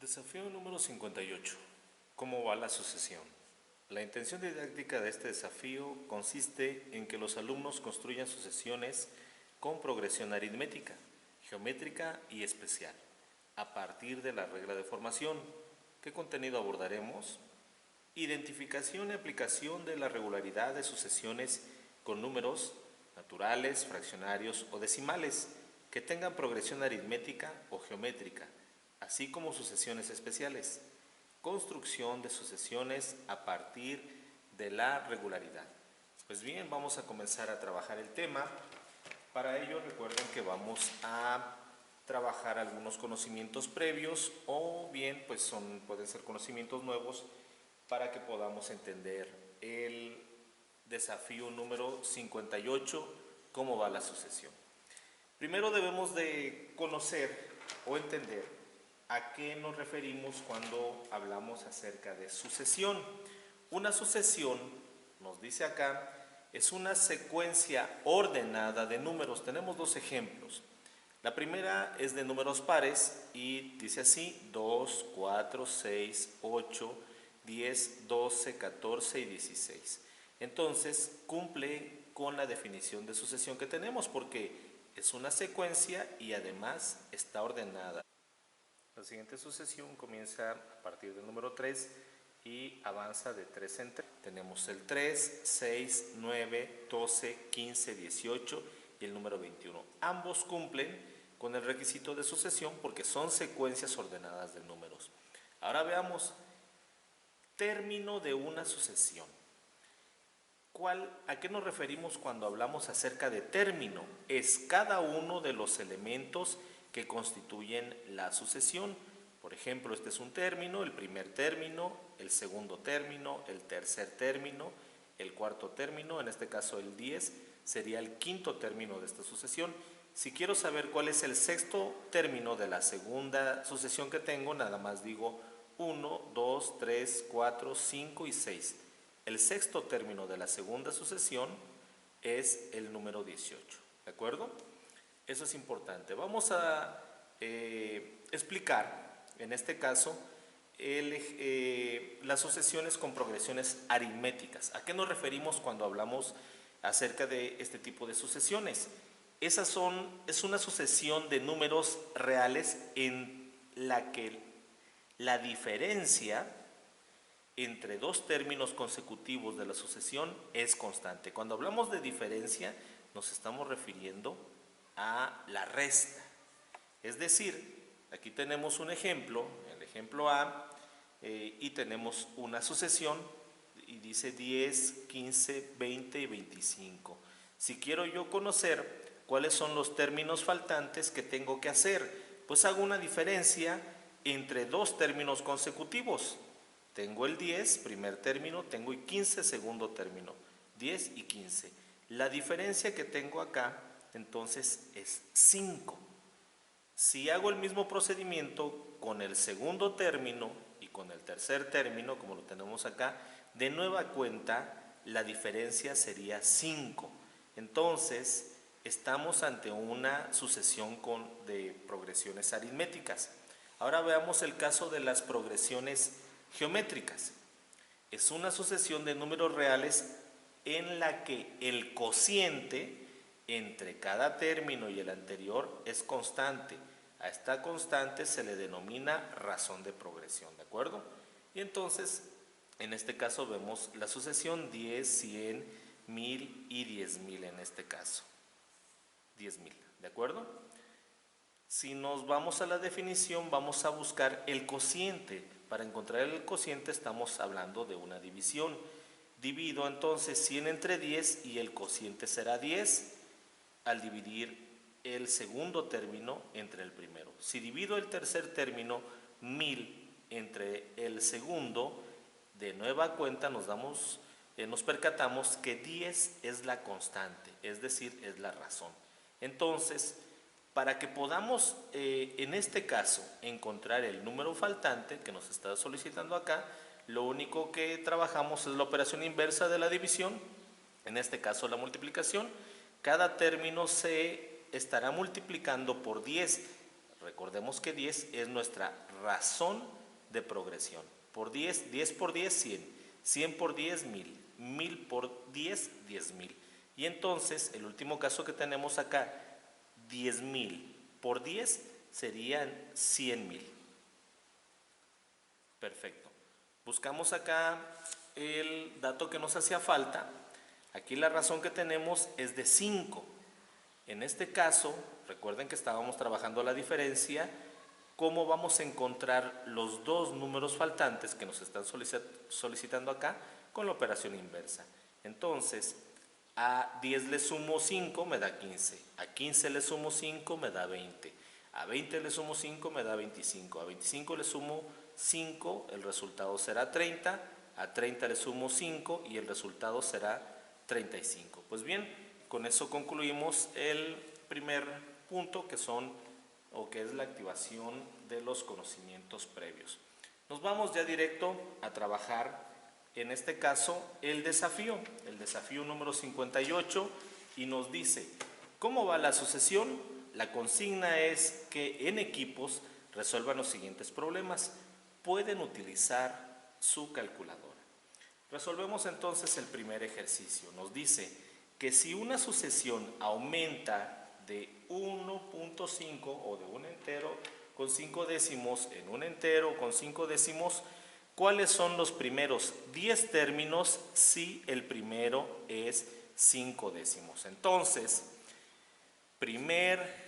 Desafío número 58. ¿Cómo va la sucesión? La intención didáctica de este desafío consiste en que los alumnos construyan sucesiones con progresión aritmética, geométrica y especial, a partir de la regla de formación. ¿Qué contenido abordaremos? Identificación y aplicación de la regularidad de sucesiones con números naturales, fraccionarios o decimales que tengan progresión aritmética o geométrica, así como sucesiones especiales. Construcción de sucesiones a partir de la regularidad. Pues bien, vamos a comenzar a trabajar el tema. Para ello recuerden que vamos a trabajar algunos conocimientos previos o bien pues pueden ser conocimientos nuevos para que podamos entender el desafío número 58, cómo va la sucesión. Primero debemos de conocer o entender a qué nos referimos cuando hablamos acerca de sucesión. Una sucesión, nos dice acá, es una secuencia ordenada de números. Tenemos dos ejemplos. La primera es de números pares y dice así: 2, 4, 6, 8, 10, 12, 14 y 16. Entonces cumple con la definición de sucesión que tenemos porque es una secuencia y además está ordenada. La siguiente sucesión comienza a partir del número 3 y avanza de 3 en 3. Tenemos el 3, 6, 9, 12, 15, 18 y el número 21. Ambos cumplen con el requisito de sucesión porque son secuencias ordenadas de números. Ahora veamos, término de una sucesión. ¿A qué nos referimos cuando hablamos acerca de término? Es cada uno de los elementos que constituyen la sucesión. Por ejemplo, este es un término, el primer término, el segundo término, el tercer término, el cuarto término, en este caso el 10 sería el quinto término de esta sucesión. Si quiero saber cuál es el sexto término de la segunda sucesión que tengo, nada más digo 1, 2, 3, 4, 5 y 6. El sexto término de la segunda sucesión es el número 18, ¿de acuerdo? Eso es importante. Vamos a explicar, en este caso, las sucesiones con progresiones aritméticas. ¿A qué nos referimos cuando hablamos acerca de este tipo de sucesiones? Es una sucesión de números reales en la que la diferencia entre dos términos consecutivos de la sucesión es constante. Cuando hablamos de diferencia, nos estamos refiriendo a la resta. Es decir, aquí tenemos un ejemplo, el ejemplo A, y tenemos una sucesión y dice 10, 15, 20 y 25. Si quiero yo conocer cuáles son los términos faltantes que tengo que hacer, pues hago una diferencia entre dos términos consecutivos. Tengo el 10, primer término, tengo el 15, segundo término, 10 y 15. La diferencia que tengo acá, entonces, es 5. Si hago el mismo procedimiento con el segundo término y con el tercer término, como lo tenemos acá, de nueva cuenta, la diferencia sería 5. Entonces, estamos ante una sucesión de progresiones aritméticas. Ahora veamos el caso de las progresiones geométricas. Es una sucesión de números reales en la que el cociente entre cada término y el anterior es constante. A esta constante se le denomina razón de progresión, ¿de acuerdo? Y entonces, en este caso vemos la sucesión 10, 100, 1000 y 10.000 en este caso. 10.000, ¿de acuerdo? Si nos vamos a la definición, vamos a buscar el cociente. Para encontrar el cociente estamos hablando de una división. Divido entonces 100 entre 10 y el cociente será 10 al dividir el segundo término entre el primero. Si divido el tercer término, 1000 entre el segundo, de nueva cuenta nos percatamos que 10 es la constante, es decir, es la razón. Entonces, para que podamos, en este caso, encontrar el número faltante que nos está solicitando acá, lo único que trabajamos es la operación inversa de la división, en este caso la multiplicación. Cada término se estará multiplicando por 10. Recordemos que 10 es nuestra razón de progresión. Por 10, 10 por 10, 100. 100 por 10, 1000. 1000 por 10, 10,000. Y entonces, el último caso que tenemos acá, 10,000 por 10 serían 100,000. Perfecto. Buscamos acá el dato que nos hacía falta. Aquí la razón que tenemos es de 5. En este caso, recuerden que estábamos trabajando la diferencia. ¿Cómo vamos a encontrar los dos números faltantes que nos están solicitando acá? Con la operación inversa. Entonces, a 10 le sumo 5, me da 15. A 15 le sumo 5, me da 20. A 20 le sumo 5, me da 25. A 25 le sumo 5, el resultado será 30. A 30 le sumo 5 y el resultado será 35. Pues bien, con eso concluimos el primer punto, que es la activación de los conocimientos previos. Nos vamos ya directo a trabajar, en este caso, el desafío número 58, y nos dice, ¿cómo va la sucesión? La consigna es que en equipos resuelvan los siguientes problemas. Pueden utilizar su calculadora. Resolvemos entonces el primer ejercicio. Nos dice que si una sucesión aumenta de 1.5 o de un entero con 5 décimos en un entero con 5 décimos, ¿cuáles son los primeros 10 términos si el primero es 5 décimos? Entonces, primer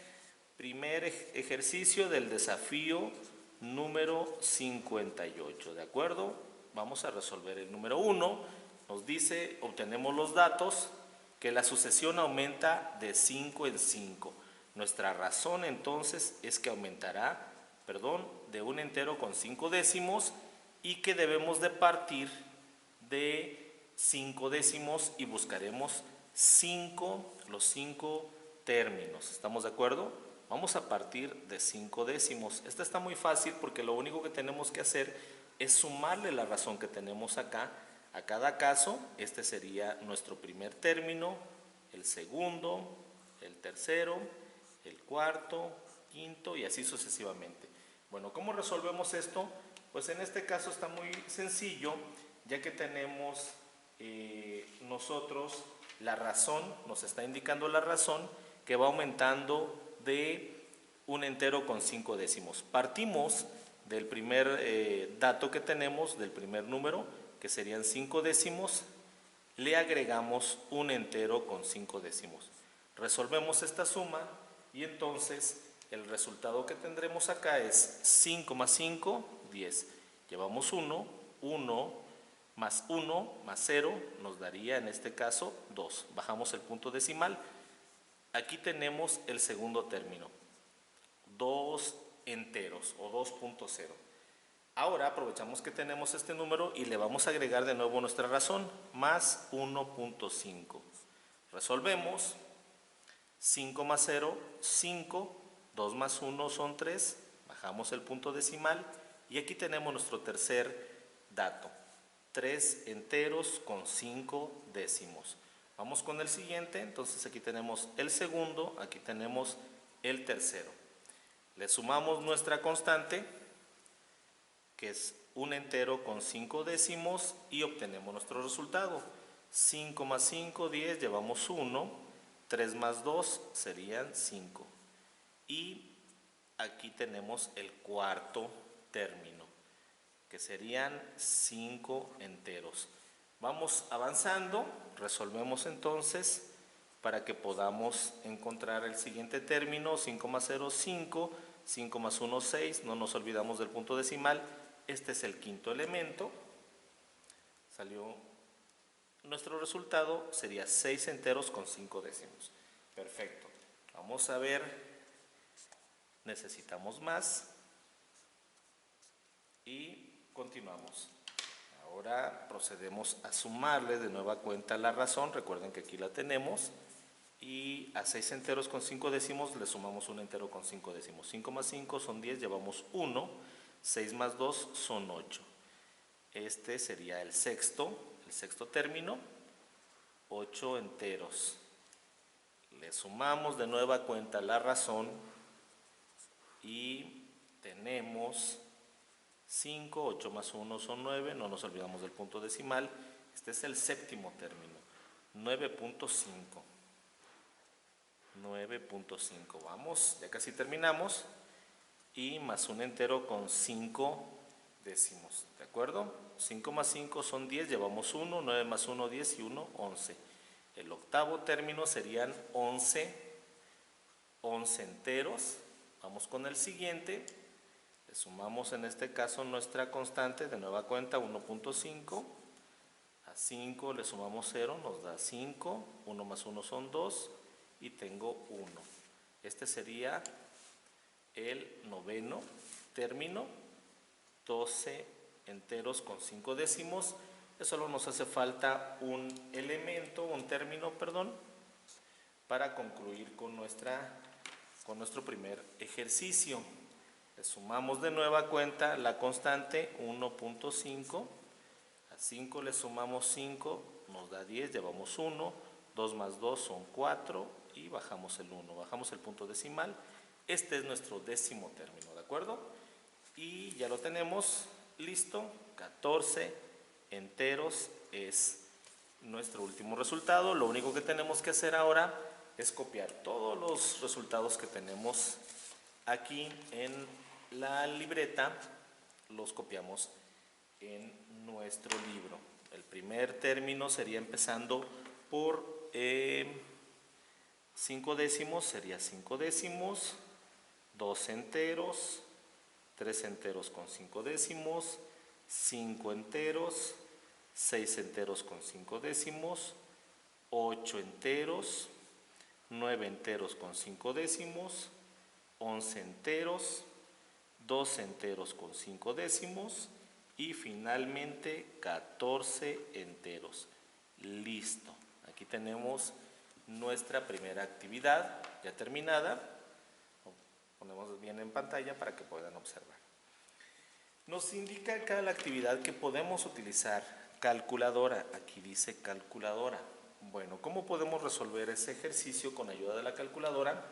ejercicio del desafío número 58, ¿de acuerdo? Vamos a resolver el número 1. Nos dice, obtenemos los datos, que la sucesión aumenta de 5 en 5. Nuestra razón entonces es que aumentará, de un entero con 5 décimos, y que debemos de partir de 5 décimos y buscaremos los 5 términos. ¿Estamos de acuerdo? Vamos a partir de 5 décimos. Esta está muy fácil porque lo único que tenemos que hacer es sumarle la razón que tenemos acá a cada caso. Este sería nuestro primer término, el segundo, el tercero, el cuarto, quinto y así sucesivamente. Bueno, ¿cómo resolvemos esto? Pues en este caso está muy sencillo, ya que tenemos nosotros la razón, nos está indicando la razón que va aumentando de un entero con 5 décimos. Partimos del primer dato que tenemos, del primer número, que serían 5 décimos, le agregamos un entero con 5 décimos. Resolvemos esta suma y entonces el resultado que tendremos acá es 5 más 5, 10. Llevamos 1, 1 más 1 más 0 nos daría en este caso 2. Bajamos el punto decimal. Aquí tenemos el segundo término, 2 enteros o 2.0. Ahora aprovechamos que tenemos este número y le vamos a agregar de nuevo nuestra razón, más 1.5. Resolvemos, 5 más 0, 5, 2 más 1 son 3, bajamos el punto decimal y aquí tenemos nuestro tercer dato, 3 enteros con 5 décimos. Vamos con el siguiente, entonces aquí tenemos el segundo, aquí tenemos el tercero. Le sumamos nuestra constante, que es un entero con 5 décimos, y obtenemos nuestro resultado. 5 más 5, 10, llevamos 1, 3 más 2 serían 5. Y aquí tenemos el cuarto término, que serían 5 enteros. Vamos avanzando, resolvemos entonces para que podamos encontrar el siguiente término. 5 más 0, 5, 5 más 1, 6, no nos olvidamos del punto decimal. Este es el quinto elemento. Salió, nuestro resultado sería 6 enteros con 5 décimos. Perfecto. Vamos a ver, necesitamos más y continuamos. Ahora procedemos a sumarle de nueva cuenta la razón. Recuerden que aquí la tenemos. Y a 6 enteros con 5 décimos le sumamos un entero con 5 décimos. 5 más 5 son 10, llevamos 1. 6 más 2 son 8. Este sería el sexto término. 8 enteros. Le sumamos de nueva cuenta la razón y tenemos 5, 8 más 1 son 9, no nos olvidamos del punto decimal. Este es el séptimo término, 9.5. 9.5, vamos, ya casi terminamos. Y más un entero con 5 décimos, ¿de acuerdo? 5 más 5 son 10, llevamos 1, 9 más 1, 10 y 1, 11. El octavo término serían 11 enteros. Vamos con el siguiente. Le sumamos en este caso nuestra constante de nueva cuenta, 1.5. A 5 le sumamos 0, nos da 5. 1 más 1 son 2 y tengo 1. Este sería el noveno término, 12 enteros con 5 décimos. Solo nos hace falta un término, para concluir con nuestro primer ejercicio. Le sumamos de nueva cuenta la constante 1.5. A 5 le sumamos 5, nos da 10, llevamos 1. 2 más 2 son 4 y bajamos el 1, bajamos el punto decimal. Este es nuestro décimo término, ¿de acuerdo? Y ya lo tenemos listo. 14 enteros es nuestro último resultado. Lo único que tenemos que hacer ahora es copiar todos los resultados que tenemos aquí en la libreta. Los copiamos en nuestro libro. El primer término sería empezando por 5 décimos, sería 5 décimos. 2 enteros, 3 enteros con 5 décimos, 5 enteros, 6 enteros con 5 décimos, 8 enteros, 9 enteros con 5 décimos, 11 enteros, 2 enteros con 5 décimos y finalmente 14 enteros. Listo. Aquí tenemos nuestra primera actividad ya terminada. Ponemos bien en pantalla para que puedan observar. Nos indica acá la actividad que podemos utilizar calculadora. Aquí dice calculadora. Bueno, ¿cómo podemos resolver ese ejercicio con ayuda de la calculadora?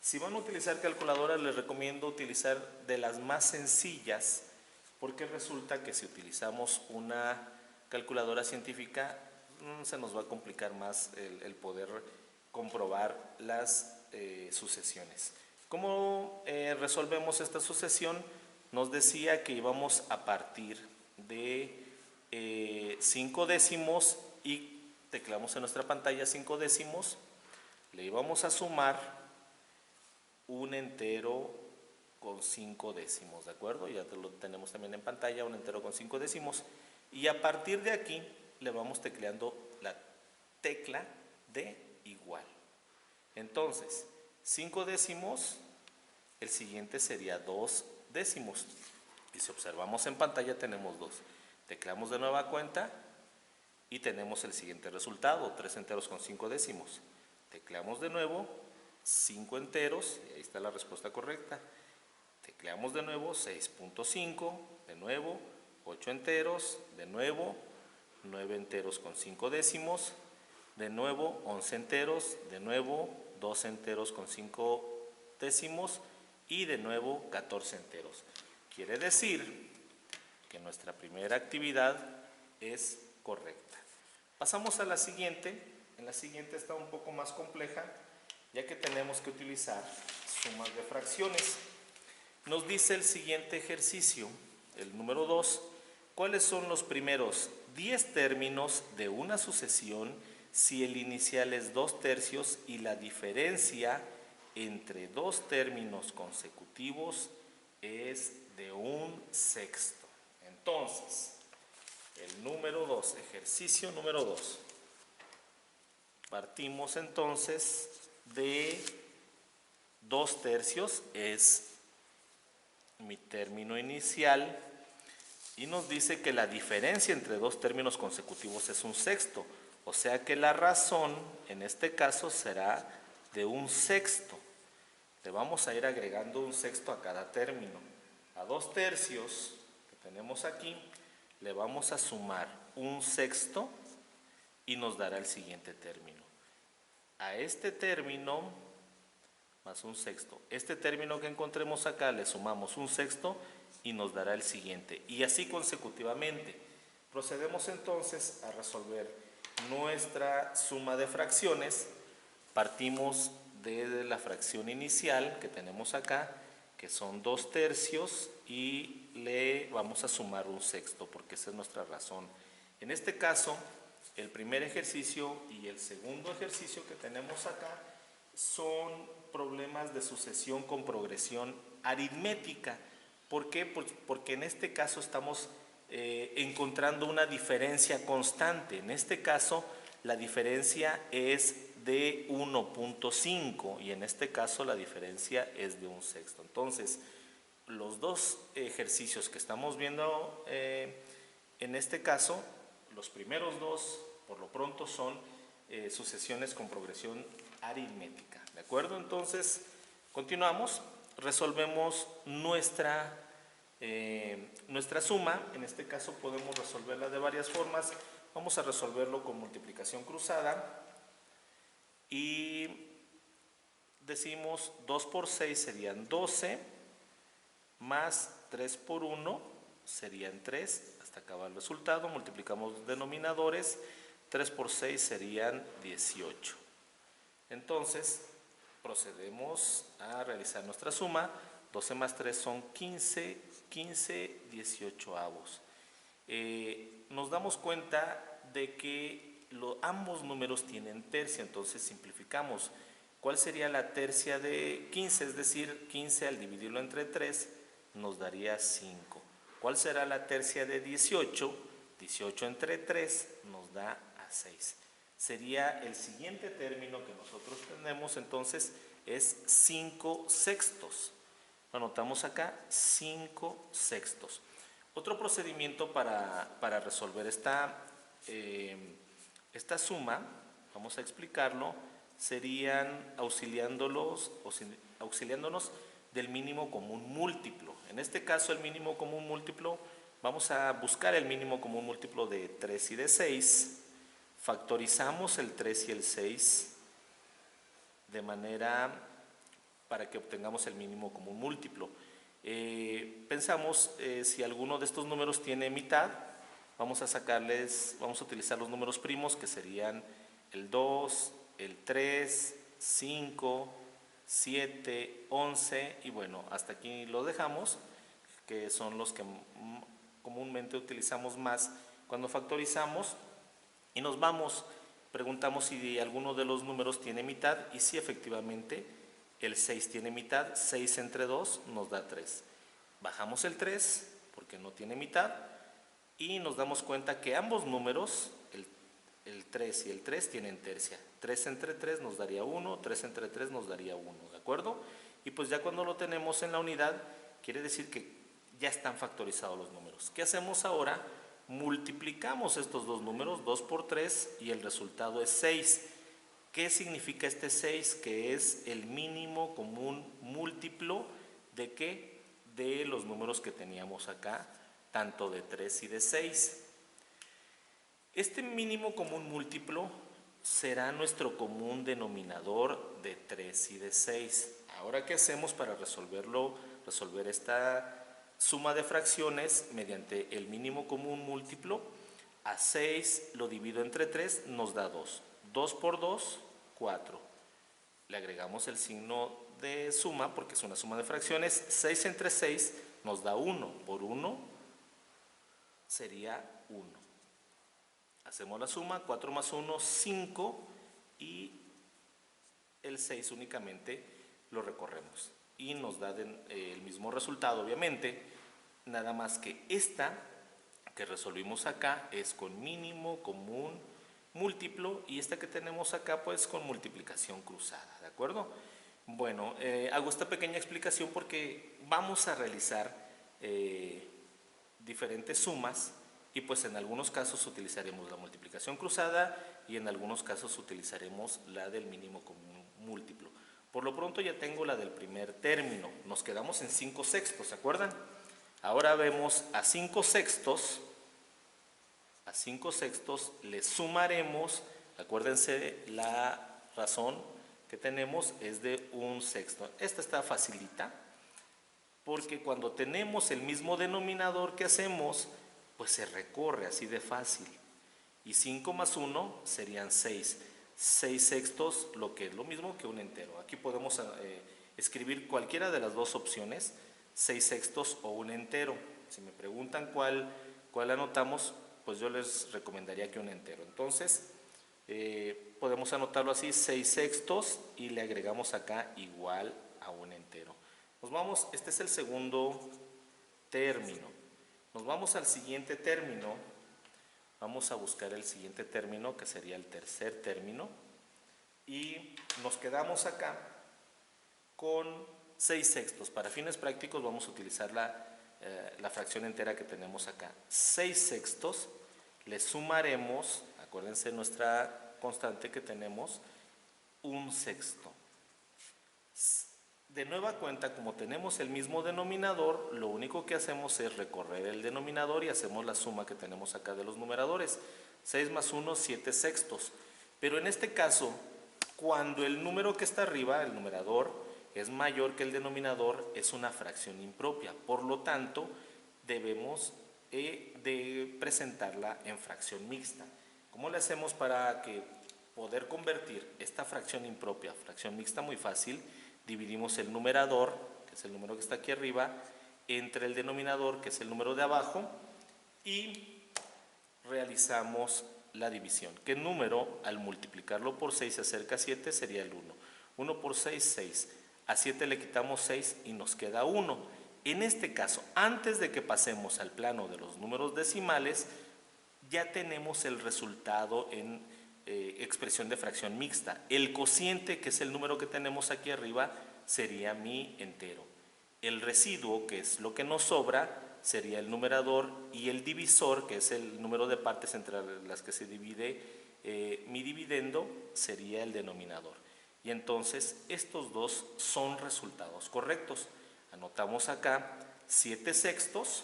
Si van a utilizar calculadora, les recomiendo utilizar de las más sencillas, porque resulta que si utilizamos una calculadora científica, se nos va a complicar más el poder comprobar las sucesiones. ¿Cómo resolvemos esta sucesión? Nos decía que íbamos a partir de 5 décimos y tecleamos en nuestra pantalla 5 décimos. Le íbamos a sumar un entero con 5 décimos, ¿de acuerdo? Ya lo tenemos también en pantalla, un entero con 5 décimos. Y a partir de aquí le vamos tecleando la tecla de igual. Entonces, 5 décimos, el siguiente sería 2 décimos. Y si observamos en pantalla tenemos 2. Tecleamos de nueva cuenta y tenemos el siguiente resultado, 3 enteros con 5 décimos. Tecleamos de nuevo, 5 enteros, y ahí está la respuesta correcta. Tecleamos de nuevo, 6.5, de nuevo, 8 enteros, de nuevo, 9 enteros con 5 décimos, de nuevo, 11 enteros, de nuevo, 2 enteros con 5 décimos y de nuevo 14 enteros. Quiere decir que nuestra primera actividad es correcta. Pasamos a la siguiente. En la siguiente está un poco más compleja, ya que tenemos que utilizar sumas de fracciones. Nos dice el siguiente ejercicio, el número 2, ¿cuáles son los primeros 10 términos de una sucesión si el inicial es 2/3 y la diferencia entre dos términos consecutivos es de 1/6? Entonces, el número 2, ejercicio número 2. Partimos entonces de 2/3, es mi término inicial, y nos dice que la diferencia entre dos términos consecutivos es 1/6, o sea que la razón en este caso será de 1/6. Le vamos a ir agregando 1/6 a cada término. A 2/3 que tenemos aquí le vamos a sumar 1/6 y nos dará el siguiente término. A este término más un sexto. Este término que encontremos acá le sumamos un sexto y nos dará el siguiente. Y así consecutivamente. Procedemos entonces a resolver nuestra suma de fracciones. Partimos de la fracción inicial que tenemos acá, que son 2/3, y le vamos a sumar un sexto, porque esa es nuestra razón. En este caso, el primer ejercicio y el segundo ejercicio que tenemos acá son problemas de sucesión con progresión aritmética. ¿Por qué? Porque en este caso estamos encontrando una diferencia constante. En este caso, la diferencia es de 1.5 y en este caso la diferencia es de un sexto. Entonces, los dos ejercicios que estamos viendo en este caso, los primeros dos, por lo pronto, son sucesiones con progresión aritmética. ¿De acuerdo? Entonces, continuamos, resolvemos nuestra suma. En este caso podemos resolverla de varias formas. Vamos a resolverlo con multiplicación cruzada y decimos 2 por 6 serían 12, más 3 por 1 serían 3, hasta acabar el resultado. Multiplicamos denominadores, 3 por 6 serían 18. Entonces, procedemos a realizar nuestra suma. 12 más 3 son 15, 15 18avos. Nos damos cuenta de que ambos números tienen tercia, entonces simplificamos. ¿Cuál sería la tercia de 15? Es decir, 15 al dividirlo entre 3 nos daría 5. ¿Cuál será la tercia de 18? 18 entre 3 nos da a 6. Sería el siguiente término que nosotros tenemos, entonces es 5 sextos. Lo anotamos acá, 5 sextos. Otro procedimiento para resolver esta suma, vamos a explicarlo, serían auxiliándonos del mínimo común múltiplo. En este caso, el mínimo común múltiplo, vamos a buscar el mínimo común múltiplo de 3 y de 6. Factorizamos el 3 y el 6 de manera para que obtengamos el mínimo común múltiplo. Pensamos si alguno de estos números tiene mitad, vamos a utilizar los números primos, que serían el 2, el 3, 5, 7, 11 y bueno, hasta aquí lo dejamos, que son los que comúnmente utilizamos más cuando factorizamos, y nos vamos, preguntamos si alguno de los números tiene mitad, y si efectivamente el 6 tiene mitad. 6 entre 2 nos da 3. Bajamos el 3 porque no tiene mitad y nos damos cuenta que ambos números, el 3 y el 3, tienen tercia. 3 entre 3 nos daría 1, 3 entre 3 nos daría 1, ¿de acuerdo? Y pues ya cuando lo tenemos en la unidad, quiere decir que ya están factorizados los números. ¿Qué hacemos ahora? Multiplicamos estos dos números, 2 por 3, y el resultado es 6. ¿Qué significa este 6? Que es el mínimo común múltiplo ¿de qué? De los números que teníamos acá, tanto de 3 y de 6. Este mínimo común múltiplo será nuestro común denominador de 3 y de 6. Ahora, ¿qué hacemos para resolver esta suma de fracciones mediante el mínimo común múltiplo? A 6 lo divido entre 3, nos da 2. 2 por 2, 4. Le agregamos el signo de suma porque es una suma de fracciones. 6 entre 6 nos da 1. Por 1 sería 1. Hacemos la suma, 4 más 1, 5, y el 6 únicamente lo recorremos. Y nos da el mismo resultado, obviamente, nada más que esta que resolvimos acá es con mínimo común múltiplo, y esta que tenemos acá pues con multiplicación cruzada, ¿de acuerdo? Bueno, hago esta pequeña explicación porque vamos a realizar diferentes sumas, y pues en algunos casos utilizaremos la multiplicación cruzada y en algunos casos utilizaremos la del mínimo común múltiplo. Por lo pronto ya tengo la del primer término, nos quedamos en 5 sextos, ¿se acuerdan? Ahora vemos a 5 sextos. A 5 sextos le sumaremos, acuérdense la razón, que tenemos es de 1/6. Esta está facilita, porque cuando tenemos el mismo denominador, ¿qué hacemos? Pues se recorre así de fácil. Y 5 más 1 serían 6. 6/6, lo que es lo mismo que un entero. Aquí podemos escribir cualquiera de las dos opciones, 6/6 o un entero. Si me preguntan cuál anotamos, pues yo les recomendaría que un entero. Entonces, podemos anotarlo así, 6/6, y le agregamos acá igual a un entero. Nos vamos, este es el segundo término. Nos vamos al siguiente término. Vamos a buscar el siguiente término, que sería el tercer término. Y nos quedamos acá con 6/6. Para fines prácticos vamos a utilizar la fracción entera que tenemos acá. 6/6 le sumaremos, acuérdense nuestra constante que tenemos, 1/6. De nueva cuenta, como tenemos el mismo denominador, lo único que hacemos es recorrer el denominador y hacemos la suma que tenemos acá de los numeradores. 6 más 1, 7/6. Pero en este caso, cuando el número que está arriba, el numerador, es mayor que el denominador, es una fracción impropia. Por lo tanto, debemos de presentarla en fracción mixta. ¿Cómo le hacemos para poder convertir esta fracción impropia a fracción mixta? Muy fácil. Dividimos el numerador, que es el número que está aquí arriba, entre el denominador, que es el número de abajo, y realizamos la división. ¿Qué número al multiplicarlo por 6 se acerca a 7? Sería el 1. 1 por 6, 6. A 7 le quitamos 6 y nos queda 1. En este caso, antes de que pasemos al plano de los números decimales, ya tenemos el resultado en expresión de fracción mixta. El cociente, que es el número que tenemos aquí arriba, sería mi entero. El residuo, que es lo que nos sobra, sería el numerador, y el divisor, que es el número de partes entre las que se divide mi dividendo, sería el denominador. Y entonces estos dos son resultados correctos. Anotamos acá 7/6,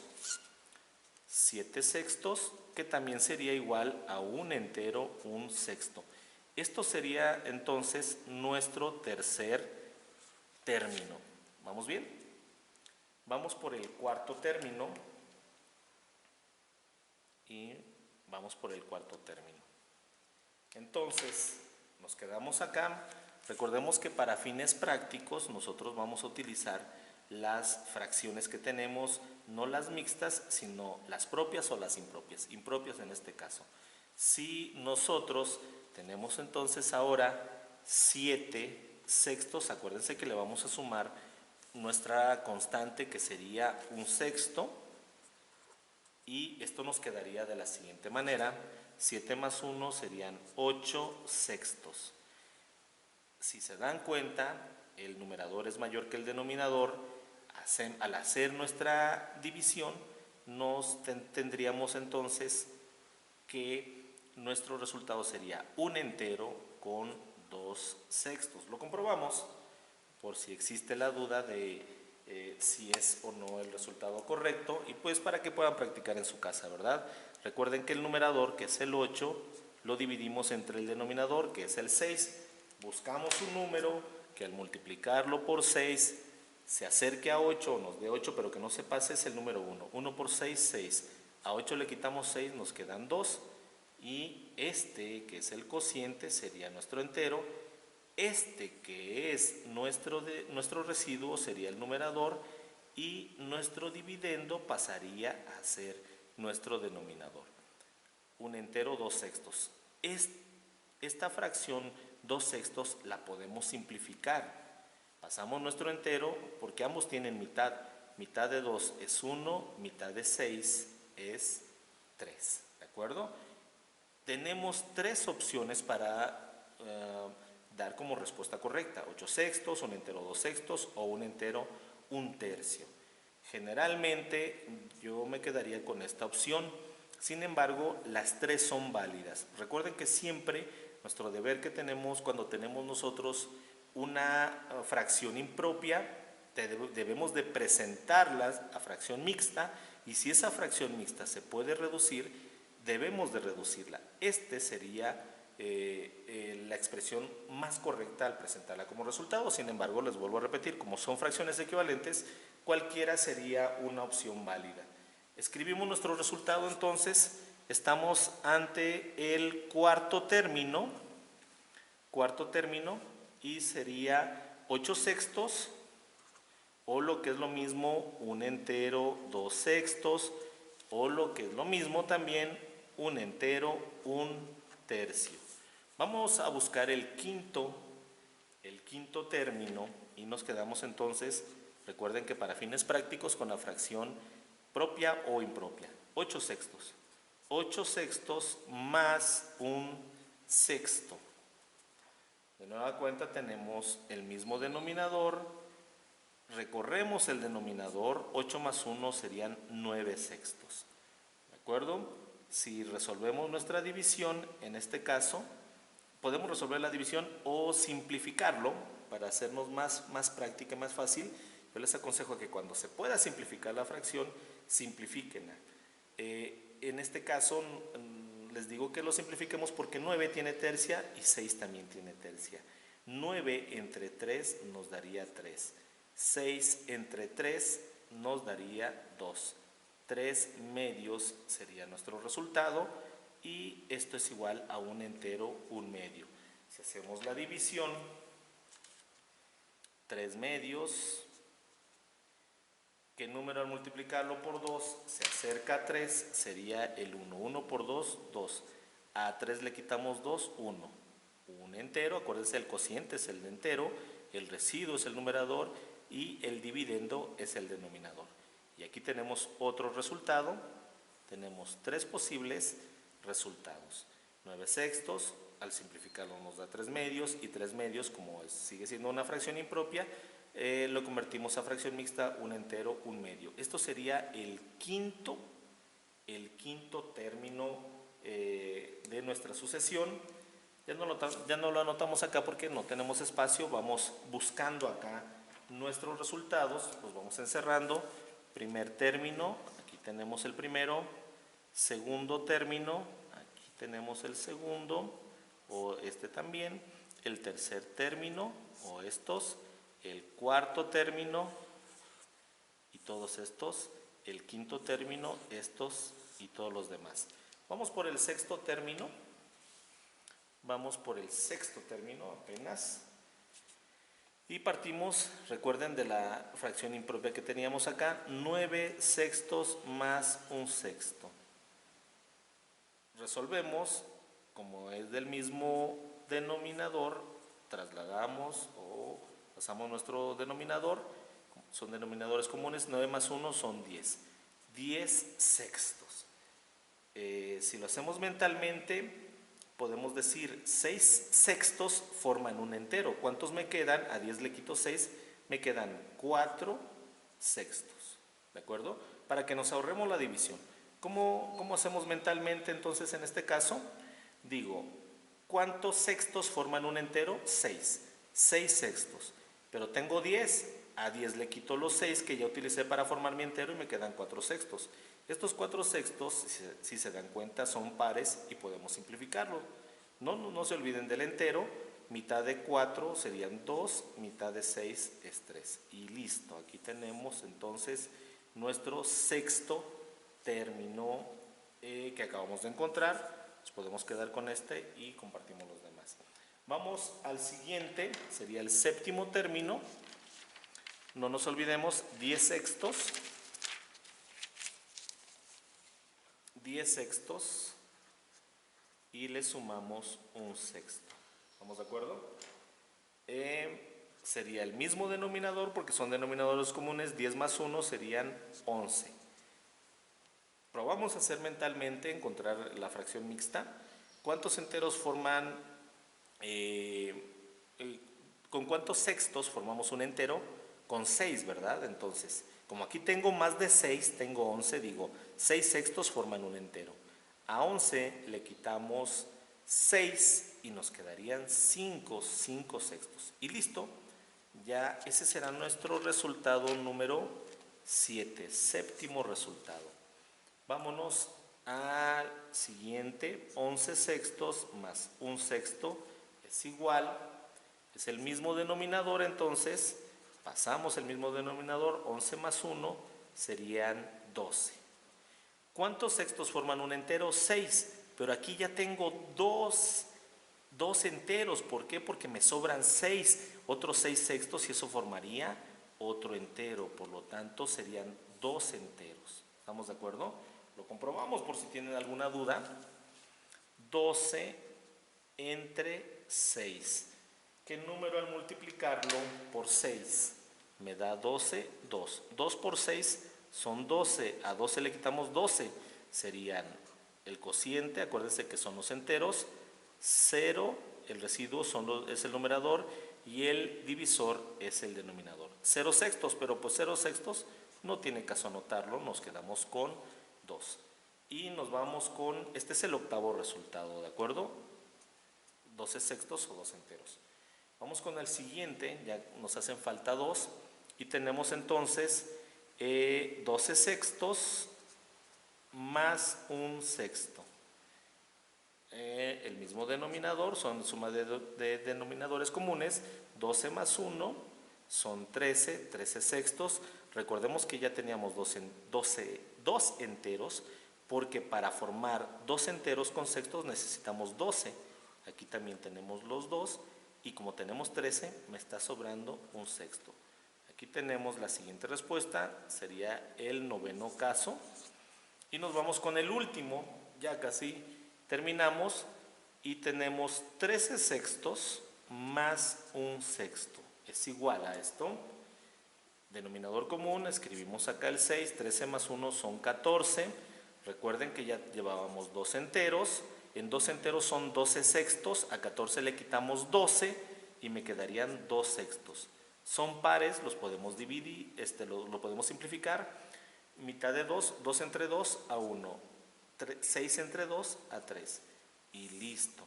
7/6, que también sería igual a un entero 1/6. Esto sería entonces nuestro tercer término. ¿Vamos bien? Vamos por el cuarto término. Y vamos por el cuarto término. Entonces, nos quedamos acá. Recordemos que para fines prácticos nosotros vamos a utilizar las fracciones que tenemos, no las mixtas, sino las propias o las impropias. Impropias en este caso. Si nosotros tenemos entonces ahora 7/6, acuérdense que le vamos a sumar nuestra constante, que sería 1/6, y esto nos quedaría de la siguiente manera: 7 más 1 serían 8/6. Si se dan cuenta, el numerador es mayor que el denominador. Al hacer nuestra división, tendríamos entonces que nuestro resultado sería un entero con 2/6. Lo comprobamos por si existe la duda de si es o no el resultado correcto, y pues para que puedan practicar en su casa, ¿verdad? Recuerden que el numerador, que es el 8, lo dividimos entre el denominador, que es el 6. Buscamos un número que al multiplicarlo por 6 se acerque a 8 o nos dé 8, pero que no se pase, es el número 1. 1 por 6, 6. A 8 le quitamos 6, nos quedan 2. Y este, que es el cociente, sería nuestro entero. Este, que es nuestro residuo, sería el numerador, y nuestro dividendo pasaría a ser nuestro denominador. Un entero 2/6. Esta fracción 2/6 la podemos simplificar. Pasamos nuestro entero, porque ambos tienen mitad. Mitad de 2 es 1, mitad de 6 es 3. ¿De acuerdo? Tenemos tres opciones para dar como respuesta correcta: 8/6, un entero 2/6 o un entero 1/3. Generalmente yo me quedaría con esta opción. Sin embargo, las tres son válidas. Recuerden que siempre nuestro deber que tenemos cuando tenemos nosotros una fracción impropia, debemos de presentarla a fracción mixta, y si esa fracción mixta se puede reducir, debemos de reducirla. Este sería la expresión más correcta al presentarla como resultado. Sin embargo, les vuelvo a repetir, como son fracciones equivalentes, cualquiera sería una opción válida. Escribimos nuestro resultado entonces, estamos ante el cuarto término, y sería 8/6, o lo que es lo mismo, un entero 2/6, o lo que es lo mismo también, un entero 1/3. Vamos a buscar el quinto término y nos quedamos entonces, recuerden que para fines prácticos, con la fracción propia o impropia, 8/6. 8/6 más 1/6. De nueva cuenta tenemos el mismo denominador, recorremos el denominador, 8 más 1 serían 9/6. ¿De acuerdo? Si resolvemos nuestra división, en este caso, podemos resolver la división o simplificarlo para hacernos más práctica, más fácil. Yo les aconsejo que cuando se pueda simplificar la fracción, simplifíquenla. En este caso, les digo que lo simplifiquemos porque 9 tiene tercia y 6 también tiene tercia. 9 entre 3 nos daría 3. 6 entre 3 nos daría 2. 3 medios sería nuestro resultado y esto es igual a un entero 1/2. Si hacemos la división, 3 medios, ¿qué número al multiplicarlo por 2 se acerca a 3? Sería el 1. 1 por 2, 2. A 3 le quitamos 2, 1. Un entero, acuérdense, el cociente es el entero, el residuo es el numerador y el dividendo es el denominador. Y aquí tenemos otro resultado, tenemos 3 posibles resultados. 9/6, al simplificarlo nos da 3 medios, y 3 medios, como sigue siendo una fracción impropia, lo convertimos a fracción mixta, un entero, 1/2. Esto sería el quinto término de nuestra sucesión. Ya no lo anotamos acá porque no tenemos espacio, vamos buscando acá nuestros resultados, los vamos encerrando. Primer término, aquí tenemos el primero. Segundo término, aquí tenemos el segundo, o este también. El tercer término, o estos. El cuarto término, y todos estos. El quinto término, estos y todos los demás. Vamos por el sexto término. Apenas. Y partimos, recuerden, de la fracción impropia que teníamos acá, 9/6 más 1/6. Resolvemos, como es del mismo denominador, trasladamos o pasamos nuestro denominador, son denominadores comunes, 9 más 1 son 10. 10/6. Si lo hacemos mentalmente, podemos decir 6/6 forman un entero. ¿Cuántos me quedan? A 10 le quito 6, me quedan 4/6. ¿De acuerdo? Para que nos ahorremos la división. ¿Cómo hacemos mentalmente entonces en este caso? Digo, ¿cuántos sextos forman un entero? 6. 6/6. Pero tengo 10. A 10 le quito los 6 que ya utilicé para formar mi entero y me quedan 4/6. Estos 4/6, si se dan cuenta, son pares y podemos simplificarlo. No se olviden del entero. Mitad de 4 serían 2, mitad de 6 es 3. Y listo, aquí tenemos entonces nuestro sexto término que acabamos de encontrar. Nos podemos quedar con este y compartimos los demás. Vamos al siguiente, sería el séptimo término. No nos olvidemos, 10/6. 10/6 y le sumamos 1/6. ¿Estamos de acuerdo? Sería el mismo denominador porque son denominadores comunes. 10 más 1 serían 11. Probamos a hacer mentalmente, encontrar la fracción mixta. ¿Cuántos enteros forman? ¿Con cuántos sextos formamos un entero? Con 6, ¿verdad? Entonces, como aquí tengo más de 6, tengo 11, digo, 6/6 forman un entero. A 11 le quitamos 6 y nos quedarían 5/6. Y listo, ya ese será nuestro resultado número 7, séptimo resultado. Vámonos al siguiente, 11 sextos más un sexto es igual, es el mismo denominador, entonces pasamos el mismo denominador, 11 más 1 serían 12. ¿Cuántos sextos forman un entero? 6, pero aquí ya tengo dos enteros. ¿Por qué? Porque me sobran 6, otros 6 sextos y eso formaría otro entero, por lo tanto serían 2 enteros. ¿Estamos de acuerdo? Lo comprobamos por si tienen alguna duda. 12 entre 6. ¿Qué número al multiplicarlo por 6? Me da 12, 2. 2 por 6 son 12. A 12 le quitamos 12. Serían el cociente, acuérdense que son los enteros, 0, el residuo es el numerador y el divisor es el denominador. 0 sextos, pero pues 0 sextos no tiene caso anotarlo, nos quedamos con 2. Y nos vamos con, este es el octavo resultado, ¿de acuerdo? 12 sextos o 2 enteros. Vamos con el siguiente, ya nos hacen falta 2 y tenemos entonces 12 sextos más un sexto. El mismo denominador, son suma de denominadores comunes, 12 más 1 son 13, 13 sextos. Recordemos que ya teníamos 2 enteros, porque para formar 2 enteros con sextos necesitamos 12. Aquí también tenemos los 2 y como tenemos 13 me está sobrando un sexto. Aquí tenemos la siguiente respuesta, sería el noveno caso. Y nos vamos con el último, ya casi terminamos y tenemos 13 sextos más un sexto. Es igual a esto. Denominador común, escribimos acá el 6, 13 más 1 son 14. Recuerden que ya llevábamos 2 enteros. En 2 enteros son 12 sextos, a 14 le quitamos 12 y me quedarían 2 sextos. Son pares, los podemos dividir, lo podemos simplificar. Mitad de 2, 2 entre 2 a 1, 6 entre 2 a 3 y listo.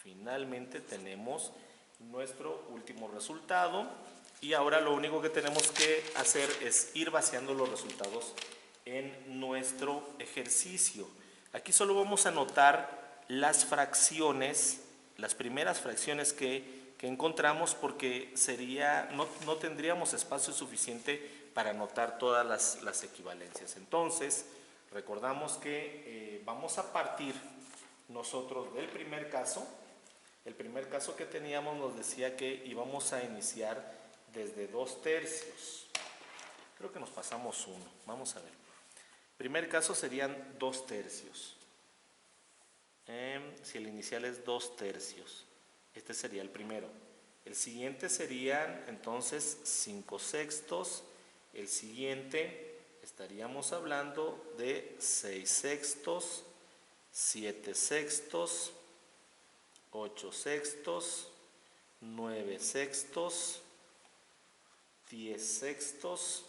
Finalmente tenemos nuestro último resultado y ahora lo único que tenemos que hacer es ir vaciando los resultados en nuestro ejercicio. Aquí solo vamos a anotar las fracciones, las primeras fracciones que encontramos, porque no tendríamos espacio suficiente para anotar todas las equivalencias. Entonces, recordamos que vamos a partir nosotros del primer caso. El primer caso que teníamos nos decía que íbamos a iniciar desde 2/3. Creo que nos pasamos uno. Vamos a ver. Primer caso serían 2/3. Si el inicial es 2/3, este sería el primero. El siguiente serían entonces 5 sextos. El siguiente estaríamos hablando de 6 sextos, 7 sextos, 8 sextos, 9 sextos, 10 sextos,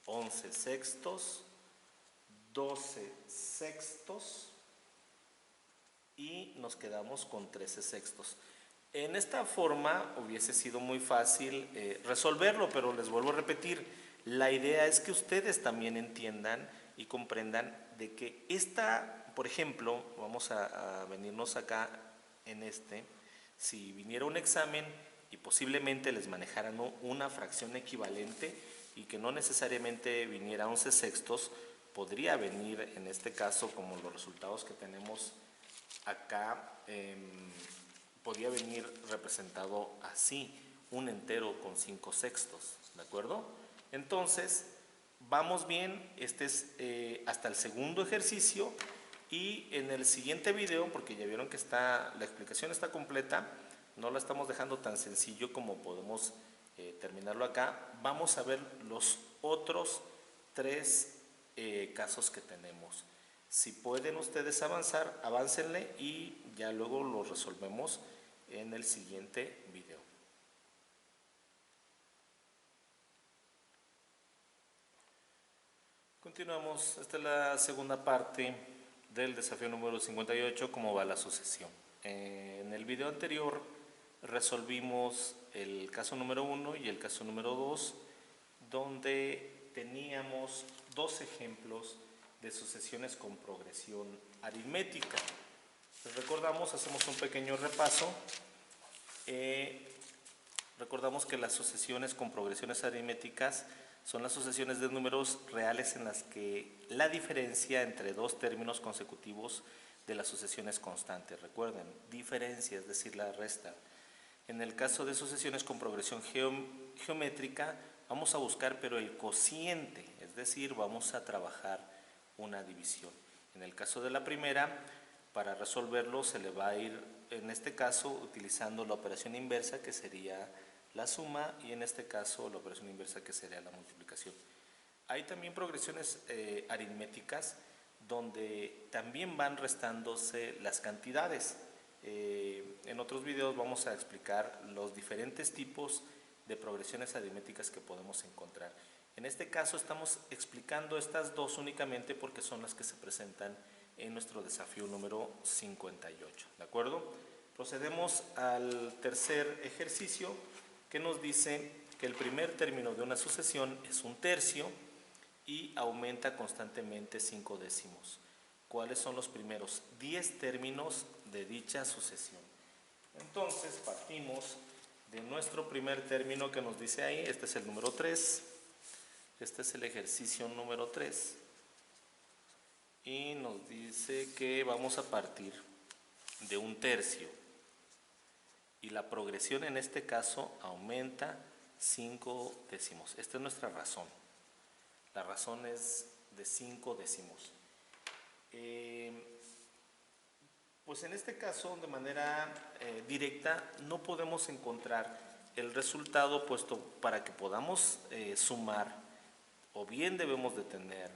11 sextos, 12 sextos y nos quedamos con 13 sextos. En esta forma hubiese sido muy fácil resolverlo, pero les vuelvo a repetir, la idea es que ustedes también entiendan y comprendan de que por ejemplo, vamos a venirnos acá en si viniera un examen y posiblemente les manejaran una fracción equivalente y que no necesariamente viniera 11 sextos, podría venir en este caso, como los resultados que tenemos acá, podría venir representado así, un entero con 5 sextos, ¿de acuerdo? Entonces, vamos bien, este es hasta el segundo ejercicio y en el siguiente video, porque ya vieron que la explicación está completa, no la estamos dejando tan sencillo como podemos terminarlo acá, vamos a ver los otros 3 casos que tenemos. Si pueden ustedes avanzar, aváncenle y ya luego lo resolvemos en el siguiente video. Continuamos, esta es la segunda parte del desafío número 58, cómo va la sucesión. En el video anterior resolvimos el caso número 1 y el caso número 2, donde teníamos 2 ejemplos de sucesiones con progresión aritmética. Les recordamos, hacemos un pequeño repaso. Recordamos que las sucesiones con progresiones aritméticas son las sucesiones de números reales en las que la diferencia entre dos términos consecutivos de la sucesión es constante. Recuerden, diferencia, es decir, la resta. En el caso de sucesiones con progresión geométrica, vamos a buscar pero el cociente, es decir, vamos a trabajar una división. En el caso de la primera, para resolverlo se le va a ir, en este caso, utilizando la operación inversa, que sería la suma, y en este caso la operación inversa, que sería la multiplicación. Hay también progresiones aritméticas donde también van restándose las cantidades. En otros videos vamos a explicar los diferentes tipos de progresiones aritméticas que podemos encontrar. En este caso estamos explicando estas dos únicamente porque son las que se presentan en nuestro desafío número 58. ¿De acuerdo? Procedemos al tercer ejercicio, que nos dice que el primer término de una sucesión es un tercio y aumenta constantemente 5 décimos. ¿Cuáles son los primeros 10 términos de dicha sucesión? Entonces partimos de nuestro primer término que nos dice ahí, este es el número 3, este es el ejercicio número 3, y nos dice que vamos a partir de un tercio, y la progresión en este caso aumenta 5 décimos. Esta es nuestra razón. La razón es de 5 décimos. Pues en este caso, de manera directa, no podemos encontrar el resultado, puesto para que podamos sumar, o bien debemos de tener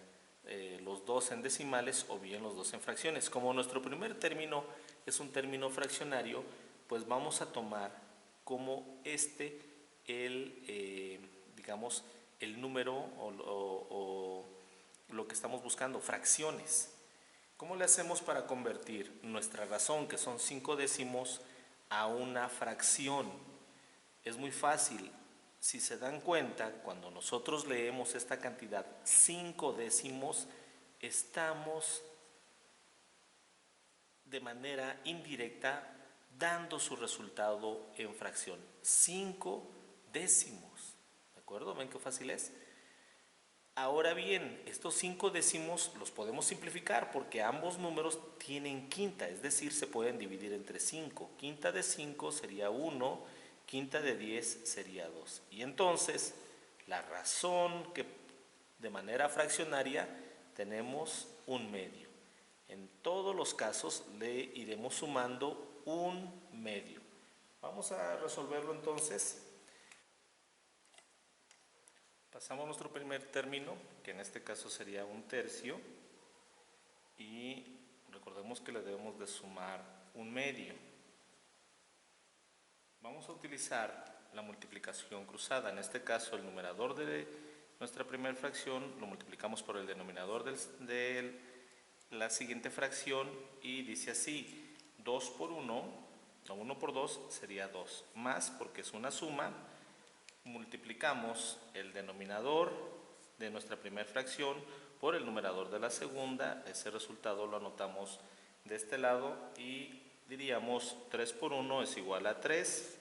los dos en decimales o bien los dos en fracciones. Como nuestro primer término es un término fraccionario, pues vamos a tomar como digamos, el número o lo que estamos buscando, fracciones. ¿Cómo le hacemos para convertir nuestra razón, que son 5 décimos, a una fracción? Es muy fácil. Si se dan cuenta, cuando nosotros leemos esta cantidad 5 décimos, estamos de manera indirecta dando su resultado en fracción. 5 décimos. ¿De acuerdo? ¿Ven qué fácil es? Ahora bien, estos 5 décimos los podemos simplificar porque ambos números tienen quinta, es decir, se pueden dividir entre 5. Quinta de 5 sería 1, quinta de 10 sería 2. Y entonces, la razón que de manera fraccionaria tenemos un medio. En todos los casos le iremos sumando un medio. Vamos a resolverlo entonces. Pasamos a nuestro primer término, que en este caso sería un tercio, y recordemos que le debemos de sumar un medio. Vamos a utilizar la multiplicación cruzada. En este caso, el numerador de nuestra primera fracción lo multiplicamos por el denominador de la siguiente fracción, y dice así: 2 por 1, o 1 por 2 sería 2, más, porque es una suma, multiplicamos el denominador de nuestra primera fracción por el numerador de la segunda. Ese resultado lo anotamos de este lado y diríamos 3 por 1 es igual a 3.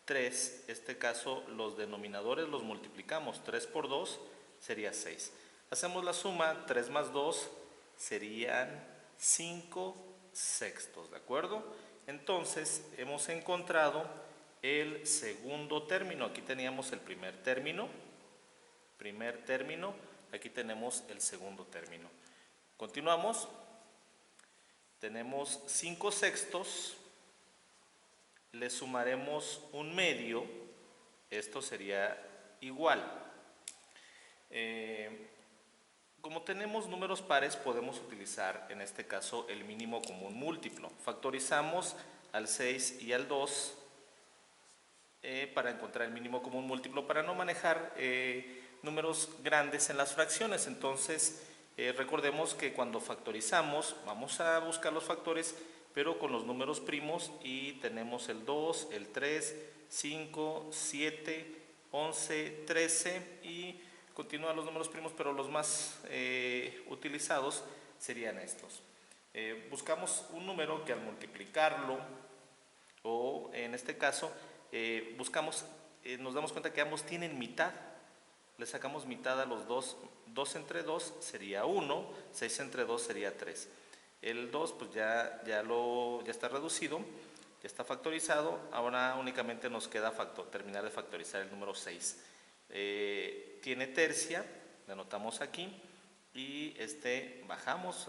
3, en este caso los denominadores los multiplicamos, 3 por 2 sería 6. Hacemos la suma, 3 más 2 serían 5 sextos, ¿de acuerdo? Entonces hemos encontrado el segundo término. Aquí teníamos el primer término, aquí tenemos el segundo término. Continuamos. Tenemos 5 sextos, le sumaremos un medio, esto sería igual. Como tenemos números pares, podemos utilizar en este caso el mínimo común múltiplo. Factorizamos al 6 y al 2 para encontrar el mínimo común múltiplo, para no manejar números grandes en las fracciones. Entonces recordemos que cuando factorizamos vamos a buscar los factores, pero con los números primos, y tenemos el 2, el 3, 5, 7, 11, 13, y continúan los números primos, pero los más utilizados serían estos. Buscamos un número que al multiplicarlo, o en este caso, nos damos cuenta que ambos tienen mitad. Le sacamos mitad a los dos. 2 entre 2 sería 1, 6 entre 2 sería 3. El 2 pues ya está reducido, ya está factorizado. Ahora únicamente nos queda terminar de factorizar el número 6. Tiene tercia, la anotamos aquí, y bajamos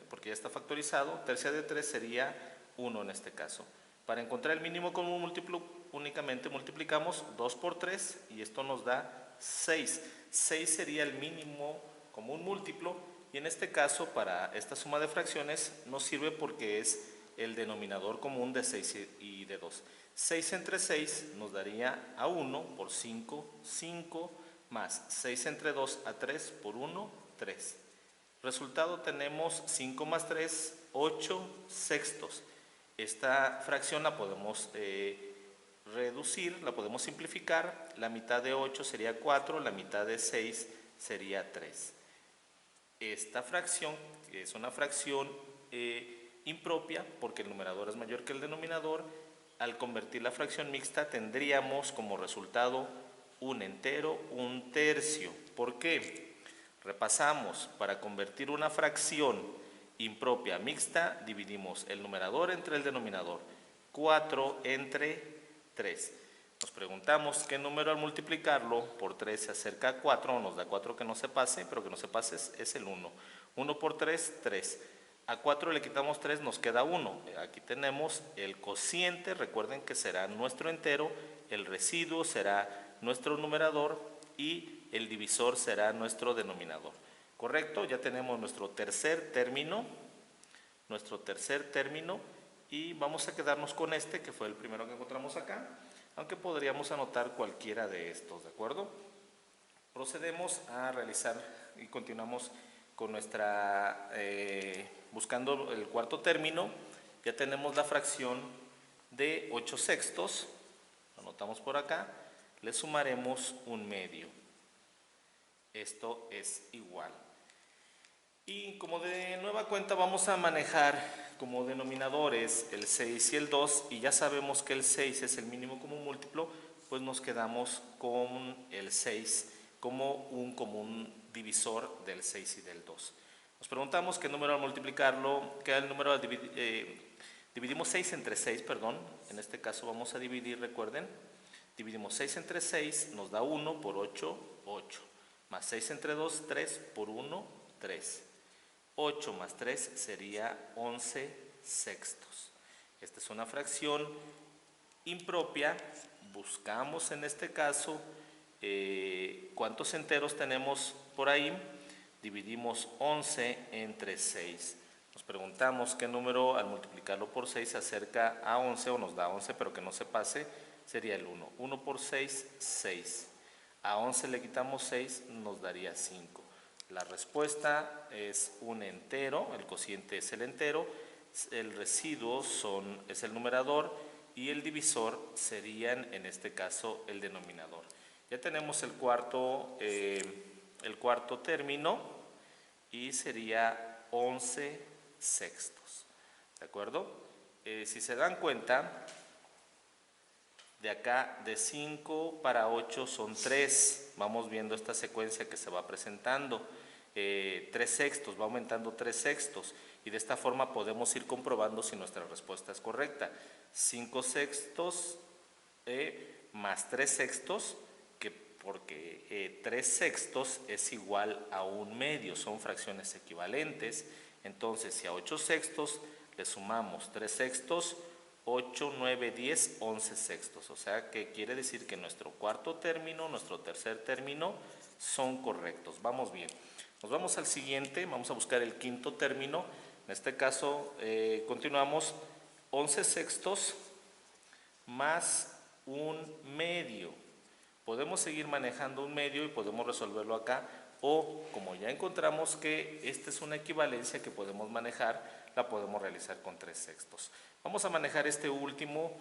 porque ya está factorizado. Tercia de 3 sería 1 en este caso. Para encontrar el mínimo común múltiplo únicamente multiplicamos 2 por 3 y esto nos da 6. 6 sería el mínimo común múltiplo, y en este caso para esta suma de fracciones nos sirve porque es el denominador común de 6 y de 2. 6 entre 6 nos daría a 1 por 5, 5, más 6 entre 2 a 3 por 1, 3. Resultado tenemos 5 más 3, 8 sextos. Esta fracción la podemos reducir, la podemos simplificar. La mitad de 8 sería 4, la mitad de 6 sería 3. Esta fracción es una fracción impropia porque el numerador es mayor que el denominador. Al convertir la fracción mixta tendríamos como resultado un entero, un tercio. ¿Por qué? Repasamos, para convertir una fracción impropia mixta dividimos el numerador entre el denominador. 4 entre 3. Nos preguntamos qué número al multiplicarlo por 3 se acerca a 4, nos da 4 que no se pase, pero que no se pase es el 1. 1 por 3, 3. A 4 le quitamos 3, nos queda 1. Aquí tenemos el cociente, recuerden que será nuestro entero, el residuo será nuestro numerador y el divisor será nuestro denominador. ¿Correcto? Ya tenemos nuestro tercer término, y vamos a quedarnos con este, que fue el primero que encontramos acá, aunque podríamos anotar cualquiera de estos, ¿de acuerdo? Procedemos a realizar y continuamos con buscando el cuarto término. Ya tenemos la fracción de 8 sextos, lo anotamos por acá, le sumaremos un medio. Esto es igual. Y como de nueva cuenta vamos a manejar como denominadores el 6 y el 2, y ya sabemos que el 6 es el mínimo común múltiplo, pues nos quedamos con el 6 como un común divisor del 6 y del 2. Nos preguntamos qué número al multiplicarlo, qué número al dividimos 6 entre 6, perdón, en este caso vamos a dividir, recuerden, dividimos 6 entre 6, nos da 1 por 8, 8, más 6 entre 2, 3 por 1, 3. 8 más 3 sería 11 sextos. Esta es una fracción impropia. Buscamos en este caso cuántos enteros tenemos por ahí. Dividimos 11 entre 6. Nos preguntamos qué número al multiplicarlo por 6 se acerca a 11 o nos da 11, pero que no se pase, sería el 1. 1 por 6, 6. A 11 le quitamos 6, nos daría 5. La respuesta es un entero, el cociente es el entero, el residuo es el numerador y el divisor serían en este caso el denominador. Ya tenemos el cuarto término y sería 11 sextos. ¿De acuerdo? Si se dan cuenta, de acá de 5 para 8 son 3. Vamos viendo esta secuencia que se va presentando. 3 sextos, va aumentando 3 sextos. Y de esta forma podemos ir comprobando si nuestra respuesta es correcta. 5 sextos más 3 sextos, porque 3 sextos es igual a un medio, son fracciones equivalentes. Entonces, si a 8 sextos le sumamos 3 sextos, 8, 9, 10, 11 sextos. O sea que quiere decir que nuestro cuarto término, nuestro tercer término son correctos. Vamos bien. Nos vamos al siguiente, vamos a buscar el quinto término. En este caso continuamos 11 sextos más un medio. Podemos seguir manejando un medio y podemos resolverlo acá, o como ya encontramos que esta es una equivalencia que podemos manejar, la podemos realizar con 3 sextos. Vamos a manejar este último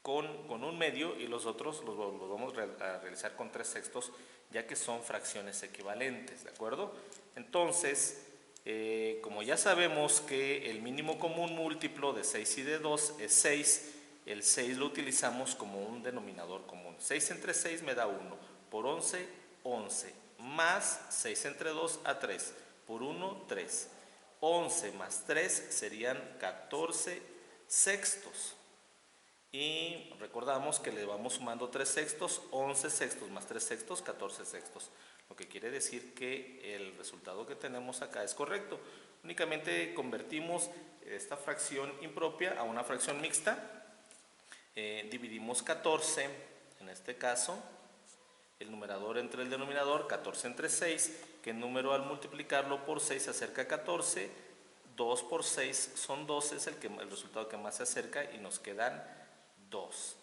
con un medio y los otros los vamos a realizar con 3 sextos, ya que son fracciones equivalentes, ¿de acuerdo? Entonces, como ya sabemos que el mínimo común múltiplo de 6 y de 2 es 6, el 6 lo utilizamos como un denominador común. 6 entre 6 me da 1, por 11, 11, más 6 entre 2 a 3, por 1, 3. 11 más 3 serían 14 sextos. Y recordamos que le vamos sumando 3 sextos, 11 sextos más 3 sextos, 14 sextos. Lo que quiere decir que el resultado que tenemos acá es correcto. Únicamente convertimos esta fracción impropia a una fracción mixta. Dividimos 14, en este caso, el numerador entre el denominador, 14 entre 6, que el número al multiplicarlo por 6 se acerca a 14, 2 por 6 son 12, es el resultado que más se acerca y nos quedan 2.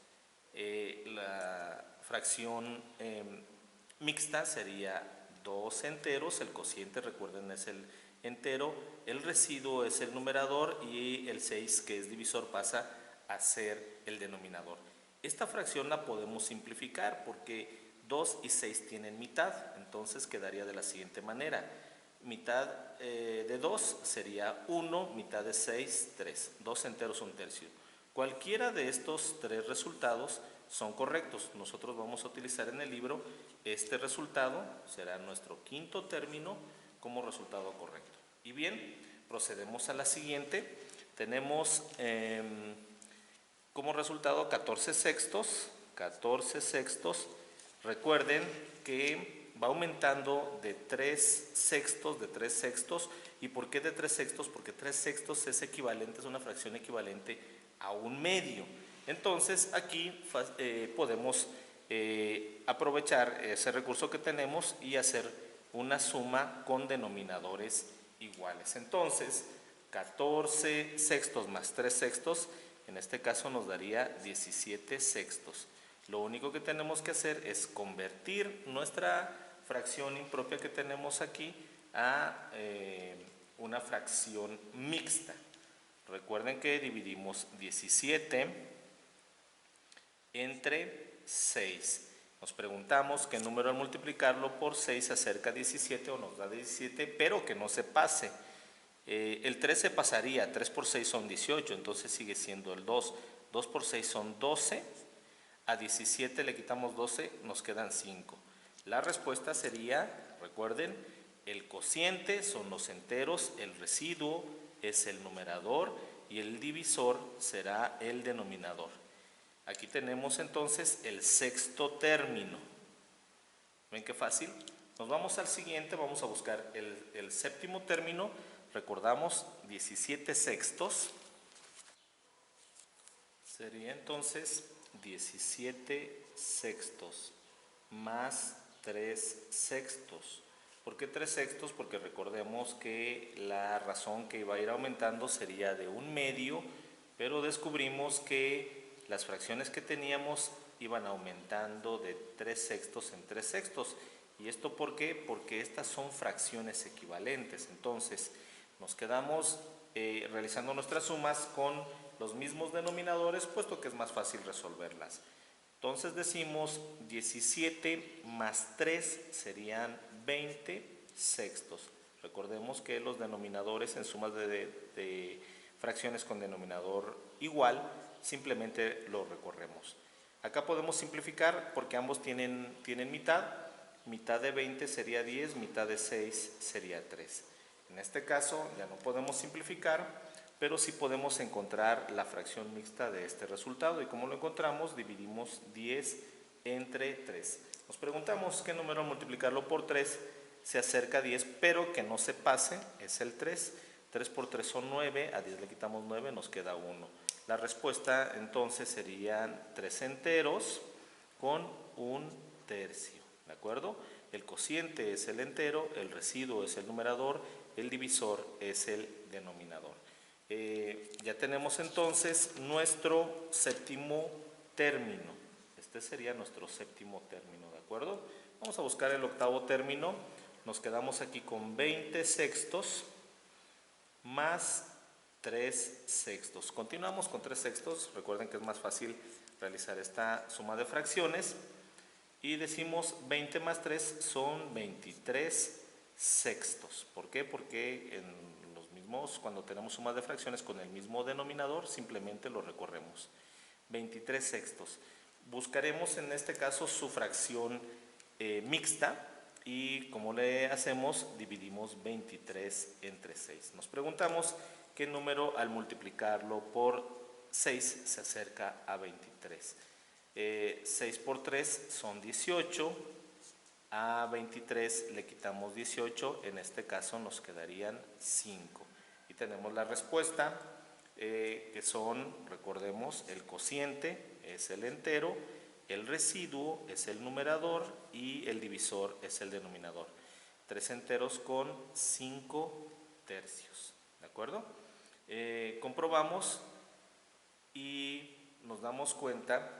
La fracción mixta sería 2 enteros, el cociente, recuerden, es el entero, el residuo es el numerador y el 6, que es divisor, pasa a ser el denominador. Esta fracción la podemos simplificar porque 2 y 6 tienen mitad, entonces quedaría de la siguiente manera. Mitad de 2 sería 1, mitad de 6, 3. 2 enteros, 1 tercio. Cualquiera de estos 3 resultados son correctos. Nosotros vamos a utilizar en el libro este resultado, será nuestro quinto término como resultado correcto. Y bien, procedemos a la siguiente. Tenemos como resultado 14 sextos. 14 sextos. Recuerden que va aumentando de 3 sextos, de 3 sextos. ¿Y por qué de 3 sextos? Porque 3 sextos es equivalente, es una fracción equivalente a un medio. Entonces aquí podemos aprovechar ese recurso que tenemos y hacer una suma con denominadores iguales. Entonces, 14 sextos más 3 sextos, en este caso nos daría 17 sextos. Lo único que tenemos que hacer es convertir nuestra fracción impropia que tenemos aquí a una fracción mixta. Recuerden que dividimos 17 entre 6. Nos preguntamos qué número al multiplicarlo por 6 se acerca a 17 o nos da 17, pero que no se pase. El 3 se pasaría, 3 por 6 son 18, entonces sigue siendo el 2. 2 por 6 son 12, a 17 le quitamos 12, nos quedan 5. La respuesta sería, recuerden, el cociente son los enteros, el residuo es el numerador y el divisor será el denominador. Aquí tenemos entonces el sexto término. ¿Ven qué fácil? Nos vamos al siguiente, vamos a buscar el séptimo término. Recordamos 17 sextos. Sería entonces 17 sextos más 3 sextos. ¿Por qué 3 sextos? Porque recordemos que la razón que iba a ir aumentando sería de un medio, pero descubrimos que las fracciones que teníamos iban aumentando de 3 sextos en 3 sextos. ¿Y esto por qué? Porque estas son fracciones equivalentes. Entonces, nos quedamos realizando nuestras sumas con los mismos denominadores, puesto que es más fácil resolverlas. Entonces decimos 17 más 3 serían 20 sextos. Recordemos que los denominadores en sumas de fracciones con denominador igual, simplemente lo recorremos. Acá podemos simplificar porque ambos tienen mitad. Mitad de 20 sería 10, mitad de 6 sería 3. En este caso ya no podemos simplificar, pero sí podemos encontrar la fracción mixta de este resultado. ¿Y cómo lo encontramos? Dividimos 10 entre 3. Nos preguntamos qué número al multiplicarlo por 3 se acerca a 10, pero que no se pase, es el 3. 3 por 3 son 9, a 10 le quitamos 9, nos queda 1. La respuesta entonces serían 3 enteros con 1 tercio, ¿de acuerdo? El cociente es el entero, el residuo es el numerador, el divisor es el denominador. Ya tenemos entonces nuestro séptimo término. Este sería nuestro séptimo término, ¿de acuerdo? Vamos a buscar el octavo término. Nos quedamos aquí con 20 sextos más 3 sextos. Continuamos con 3 sextos. Recuerden que es más fácil realizar esta suma de fracciones y decimos 20 más 3 son 23 sextos. ¿Por qué? Porque en los mismos, cuando tenemos sumas de fracciones con el mismo denominador, simplemente lo recorremos. 23 sextos. Buscaremos en este caso su fracción mixta y como le hacemos, dividimos 23 entre 6. Nos preguntamos qué número al multiplicarlo por 6 se acerca a 23. 6 por 3 son 18, a 23 le quitamos 18, en este caso nos quedarían 5. Y tenemos la respuesta, que son, recordemos, el cociente es el entero, el residuo es el numerador y el divisor es el denominador. 3 enteros con 5 tercios, ¿de acuerdo? Comprobamos y nos damos cuenta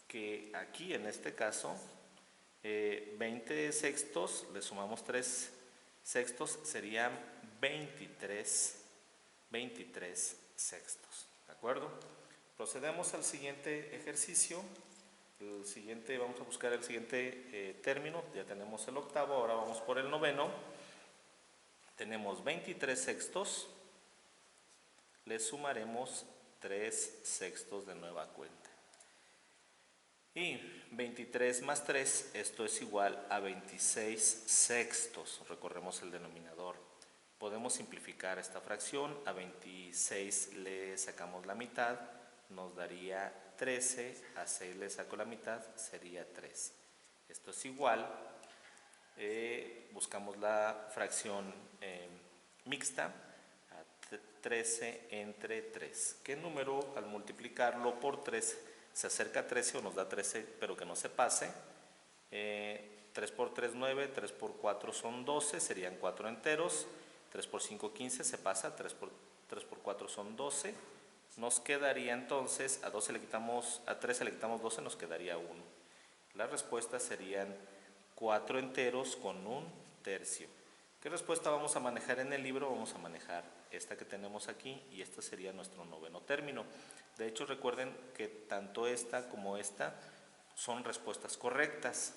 que aquí en este caso 20 sextos, le sumamos 3 sextos, serían 23 sextos, ¿de acuerdo? Procedemos al siguiente ejercicio. El siguiente, vamos a buscar el siguiente término. Ya tenemos el octavo, ahora vamos por el noveno. Tenemos 23 sextos, le sumaremos 3 sextos de nueva cuenta. Y 23 más 3, esto es igual a 26 sextos. Recorremos el denominador. Podemos simplificar esta fracción. A 26 le sacamos la mitad, nos daría 13. A 6 le saco la mitad, sería 3. Esto es igual. Buscamos la fracción mixta, a 13 entre 3. ¿Qué número al multiplicarlo por 3 se acerca a 13 o nos da 13, pero que no se pase? 3 por 3, 9, 3 por 4 son 12, serían 4 enteros. 3 por 5, 15, se pasa, 3 por 4 son 12. Nos quedaría entonces, a 13 le quitamos 12, nos quedaría 1. Las respuestas serían 4 enteros con 1 tercio. ¿Qué respuesta vamos a manejar en el libro? Vamos a manejar esta que tenemos aquí y este sería nuestro noveno término. De hecho, recuerden que tanto esta como esta son respuestas correctas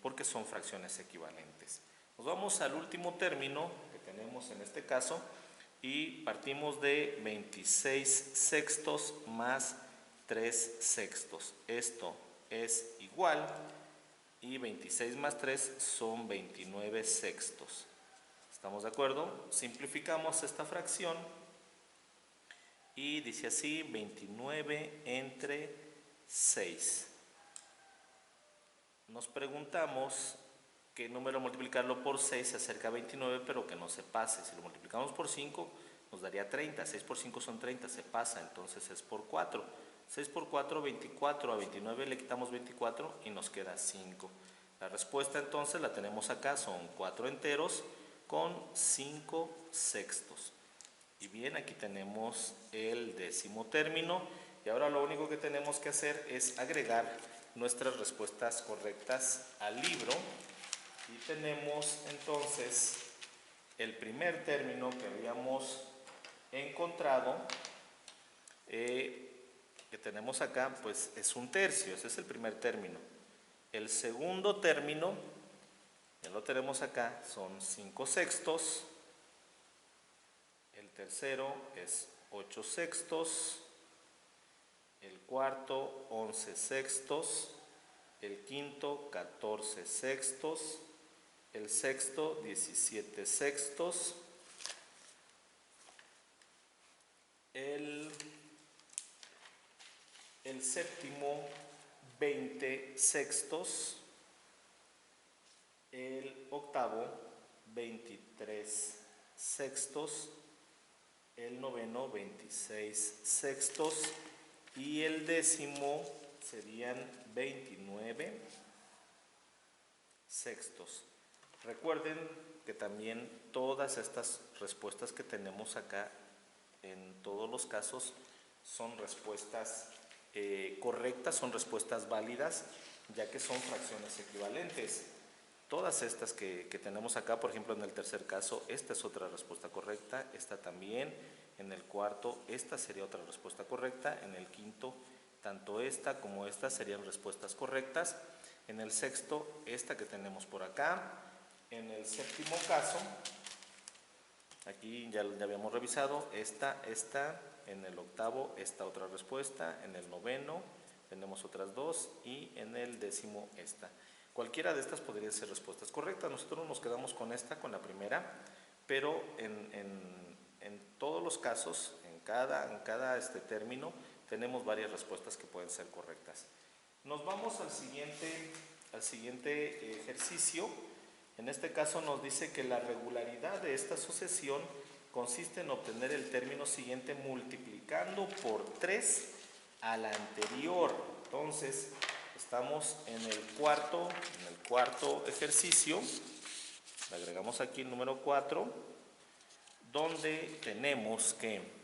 porque son fracciones equivalentes. Nos vamos al último término que tenemos en este caso y partimos de 26 sextos más 3 sextos. Esto es igual y 26 más 3 son 29 sextos. ¿Estamos de acuerdo? Simplificamos esta fracción y dice así: 29 entre 6. Nos preguntamos qué número multiplicarlo por 6 se acerca a 29, pero que no se pase. Si lo multiplicamos por 5 nos daría 30. 6 por 5 son 30, se pasa, entonces es por 4. 6 por 4, 24. A 29 le quitamos 24 y nos queda 5. La respuesta entonces la tenemos acá, son 4 enteros con 5 sextos. Y bien, aquí tenemos el décimo término y ahora lo único que tenemos que hacer es agregar nuestras respuestas correctas al libro. Y tenemos entonces el primer término que habíamos encontrado, que tenemos acá, pues es 1 tercio, ese es el primer término. El segundo término, ya lo tenemos acá, son 5 sextos. El tercero es 8 sextos. El cuarto, 11 sextos. El quinto, 14 sextos. El sexto, 17 sextos. El séptimo, 20 sextos. El octavo, 23 sextos. El noveno, 26 sextos. Y el décimo serían 29 sextos. Recuerden que también todas estas respuestas que tenemos acá, en todos los casos, son respuestas correctas, son respuestas válidas, ya que son fracciones equivalentes. Todas estas que tenemos acá, por ejemplo, en el tercer caso, esta es otra respuesta correcta, esta también. En el cuarto, esta sería otra respuesta correcta. En el quinto, Tanto esta como esta serían respuestas correctas. En el sexto, esta que tenemos por acá. En el séptimo caso, aquí ya habíamos revisado esta. En el octavo, esta otra respuesta. En el noveno tenemos otras dos y en el décimo esta. Cualquiera de estas podrían ser respuestas correctas. Nosotros nos quedamos con esta, con la primera, pero en todos los casos, en cada término, tenemos varias respuestas que pueden ser correctas. Nos vamos al siguiente ejercicio. En este caso nos dice que la regularidad de esta sucesión consiste en obtener el término siguiente multiplicando por 3 a la anterior. Entonces, estamos en el cuarto ejercicio. Le agregamos aquí el número 4, donde tenemos que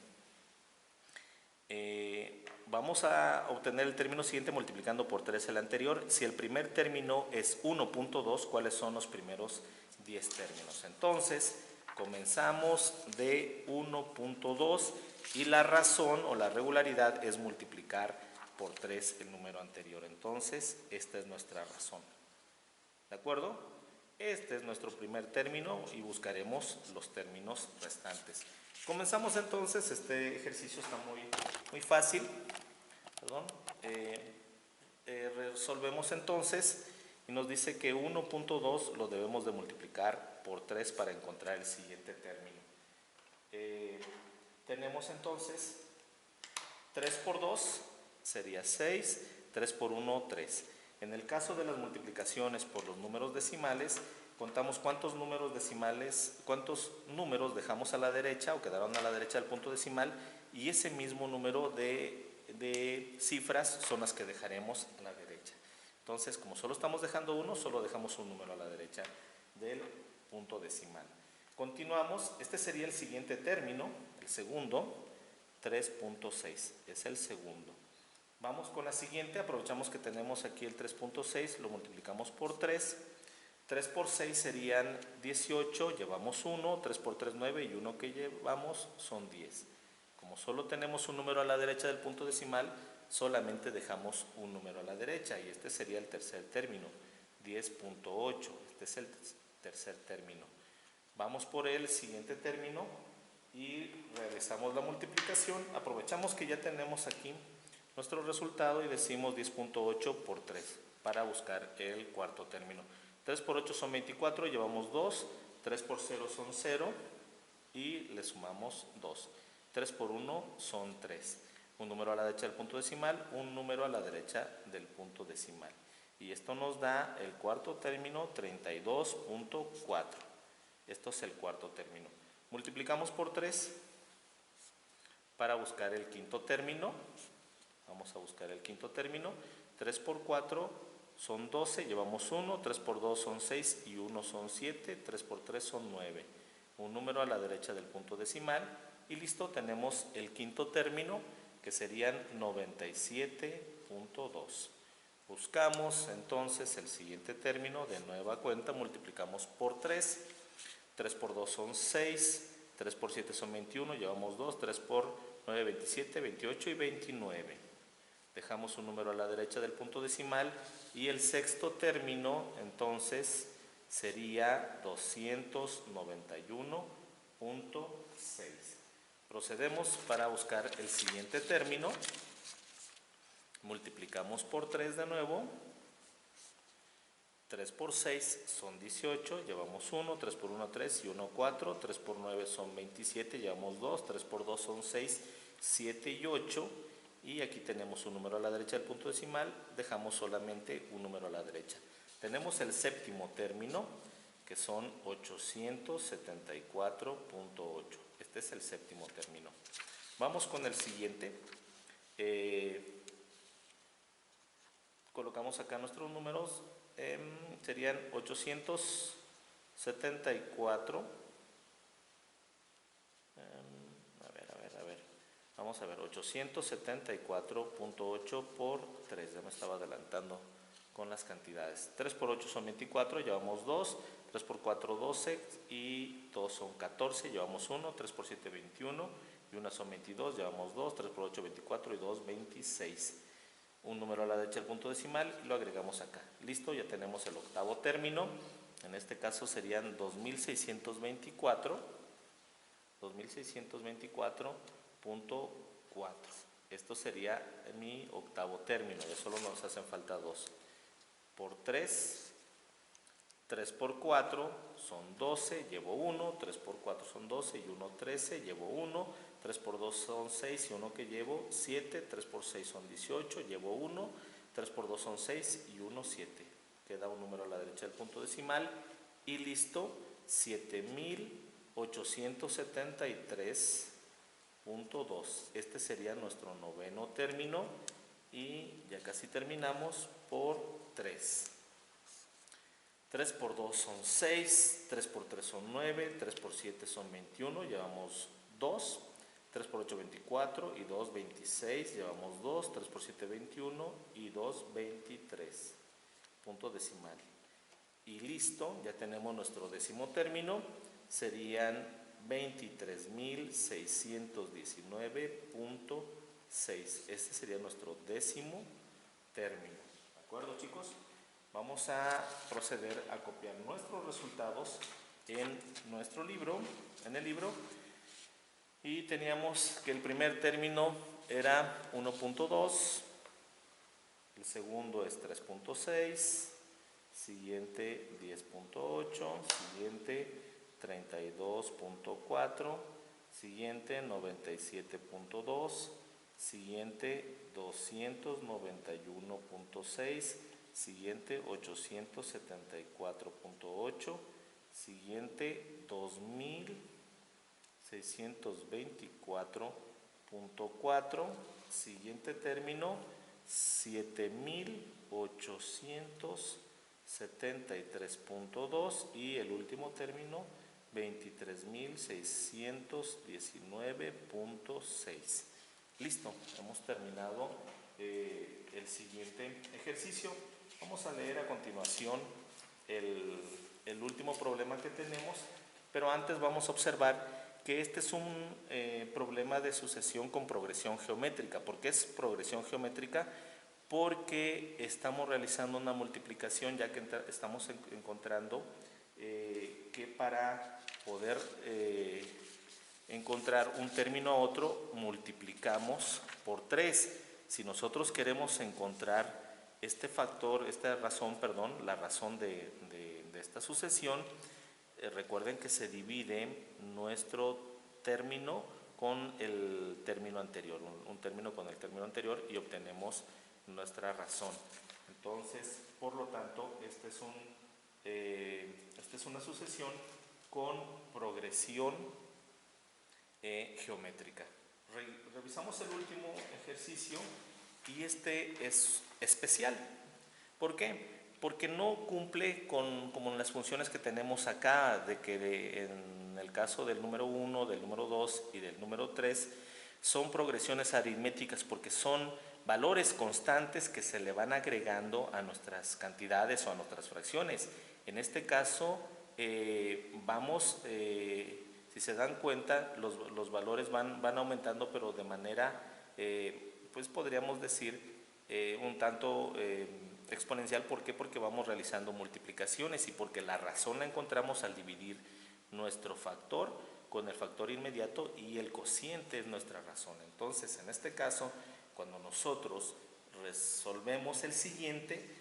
vamos a obtener el término siguiente multiplicando por 3 el anterior. Si el primer término es 1.2, ¿cuáles son los primeros 10 términos? Entonces, comenzamos de 1.2 y la razón o la regularidad es multiplicar por 3 el número anterior. Entonces, esta es nuestra razón. ¿De acuerdo? Este es nuestro primer término y buscaremos los términos restantes. Comenzamos entonces. Este ejercicio está muy fácil. Resolvemos entonces y nos dice que 1.2 lo debemos de multiplicar por 3 para encontrar el siguiente término. Tenemos entonces 3 por 2 sería 6, 3 por 1, 3. En el caso de las multiplicaciones por los números decimales, contamos cuántos números dejamos a la derecha o quedaron a la derecha del punto decimal, y ese mismo número de cifras son las que dejaremos a la derecha. Entonces, como solo estamos dejando uno, solo dejamos un número a la derecha del punto decimal. Continuamos. Este sería el siguiente término, el segundo, 3.6, es el segundo. Vamos con la siguiente. Aprovechamos que tenemos aquí el 3.6, lo multiplicamos por 3. 3 por 6 serían 18, llevamos 1, 3 por 3, 9 y 1 que llevamos son 10. Como solo tenemos un número a la derecha del punto decimal, solamente dejamos un número a la derecha y este sería el tercer término, 10.8. Este es el tercer término. Vamos por el siguiente término y realizamos la multiplicación. Aprovechamos que ya tenemos aquí nuestro resultado y decimos 10.8 por 3 para buscar el cuarto término. 3 por 8 son 24, llevamos 2, 3 por 0 son 0 y le sumamos 2. 3 por 1 son 3. Un número a la derecha del punto decimal, un número a la derecha del punto decimal. Y esto nos da el cuarto término, 32.4. Esto es el cuarto término. Multiplicamos por 3 para buscar el quinto término. Vamos a buscar el quinto término. 3 por 4 son 12, llevamos 1, 3 por 2 son 6 y 1 son 7, 3 por 3 son 9. Un número a la derecha del punto decimal y listo, tenemos el quinto término que serían 97.2. Buscamos entonces el siguiente término de nueva cuenta, multiplicamos por 3. 3 por 2 son 6, 3 por 7 son 21, llevamos 2, 3 por 9, 27, 28 y 29. Dejamos un número a la derecha del punto decimal y el sexto término entonces sería 291.6. Procedemos para buscar el siguiente término. Multiplicamos por 3 de nuevo. 3 por 6 son 18, llevamos 1, 3 por 1, 3 y 1, 4, 3 por 9 son 27, llevamos 2, 3 por 2 son 6, 7 y 8, y aquí tenemos un número a la derecha del punto decimal, dejamos solamente un número a la derecha. Tenemos el séptimo término, que son 874.8. Este es el séptimo término. Vamos con el siguiente. Colocamos acá nuestros números. Serían 874. Vamos a ver, 874.8 por 3. Ya me estaba adelantando con las cantidades. 3 por 8 son 24, llevamos 2. 3 por 4, 12 y 2 son 14, llevamos 1. 3 por 7, 21 y 1 son 22, llevamos 2. 3 por 8, 24 y 2, 26. un número a la derecha del punto decimal y lo agregamos acá. Listo, ya tenemos el octavo término. En este caso serían 2624.4. Esto sería mi octavo término, ya solo nos hacen falta 2. Por 3, 3 por 4 son 12, llevo 1, 3 por 4 son 12 y 1, 13, llevo 1, 3 por 2 son 6 y 1 que llevo, 7, 3 por 6 son 18, llevo 1, 3 por 2 son 6 y 1, 7. Queda un número a la derecha del punto decimal y listo, 7873.2. Este sería nuestro noveno término y ya casi terminamos por 3. 3 por 2 son 6, 3 por 3 son 9, 3 por 7 son 21, llevamos 2, 3 por 8 24 y 2 26, llevamos 2, 3 por 7 21 y 2 23, punto decimal. Y listo, ya tenemos nuestro décimo término, serían 23.619.6. Este sería nuestro décimo término. ¿De acuerdo, chicos? Vamos a proceder a copiar nuestros resultados en nuestro libro, en el libro. Y teníamos que el primer término era 1.2, el segundo es 3.6, siguiente 10.8, siguiente 32.4, siguiente 97.2, siguiente 291.6, siguiente 874.8, siguiente 2624.4, siguiente término 7873.2 y el último término 23.619.6. Listo, hemos terminado el siguiente ejercicio. Vamos a leer a continuación el último problema que tenemos, pero antes vamos a observar que este es un problema de sucesión con progresión geométrica. ¿Por qué es progresión geométrica? Porque estamos realizando una multiplicación, ya que estamos encontrando que para poder encontrar un término a otro, multiplicamos por 3. Si nosotros queremos encontrar este factor, la razón de esta sucesión, recuerden que se divide nuestro término con el término anterior, un término con el término anterior y obtenemos nuestra razón. Entonces, por lo tanto, esta es una sucesión con progresión geométrica. Revisamos el último ejercicio y este es especial. ¿Por qué? Porque no cumple como las funciones que tenemos acá, de que en el caso del número 1, del número 2 y del número 3 son progresiones aritméticas, porque son valores constantes que se le van agregando a nuestras cantidades o a nuestras fracciones. En este caso si se dan cuenta, los valores van aumentando, pero de manera, pues podríamos decir, un tanto exponencial. ¿Por qué? Porque vamos realizando multiplicaciones y porque la razón la encontramos al dividir nuestro factor con el factor inmediato y el cociente es nuestra razón. Entonces, en este caso, cuando nosotros resolvemos el siguiente,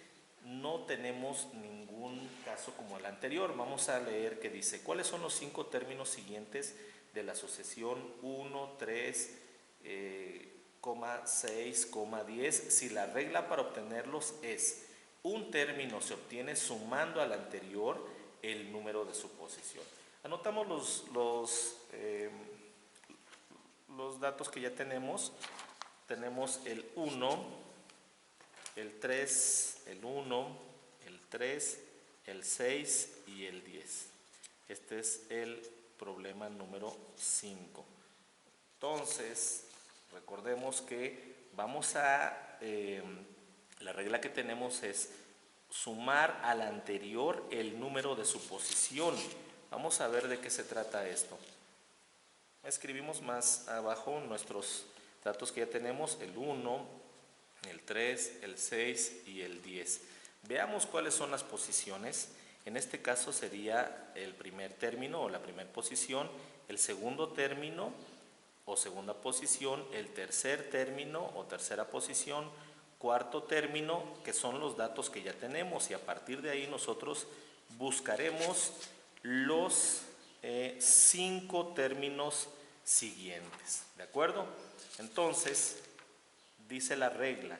no tenemos ningún caso como el anterior. Vamos a leer que dice: ¿cuáles son los 5 términos siguientes de la sucesión 1, 3, 6, 10? Si la regla para obtenerlos es un término se obtiene sumando al anterior el número de su posición. Anotamos los datos que ya tenemos. Tenemos el 1, el 3, el 1, el 3, el 6 y el 10. Este es el problema número 5. Entonces, recordemos que la regla que tenemos es sumar al anterior el número de su posición. Vamos a ver de qué se trata esto. Escribimos más abajo nuestros datos que ya tenemos: el 1, el 3, el 6 y el 10. Veamos cuáles son las posiciones. En este caso sería el primer término o la primera posición, el segundo término o segunda posición, el tercer término o tercera posición, cuarto término, que son los datos que ya tenemos, y a partir de ahí nosotros buscaremos los 5 términos siguientes, ¿de acuerdo? Entonces, dice la regla,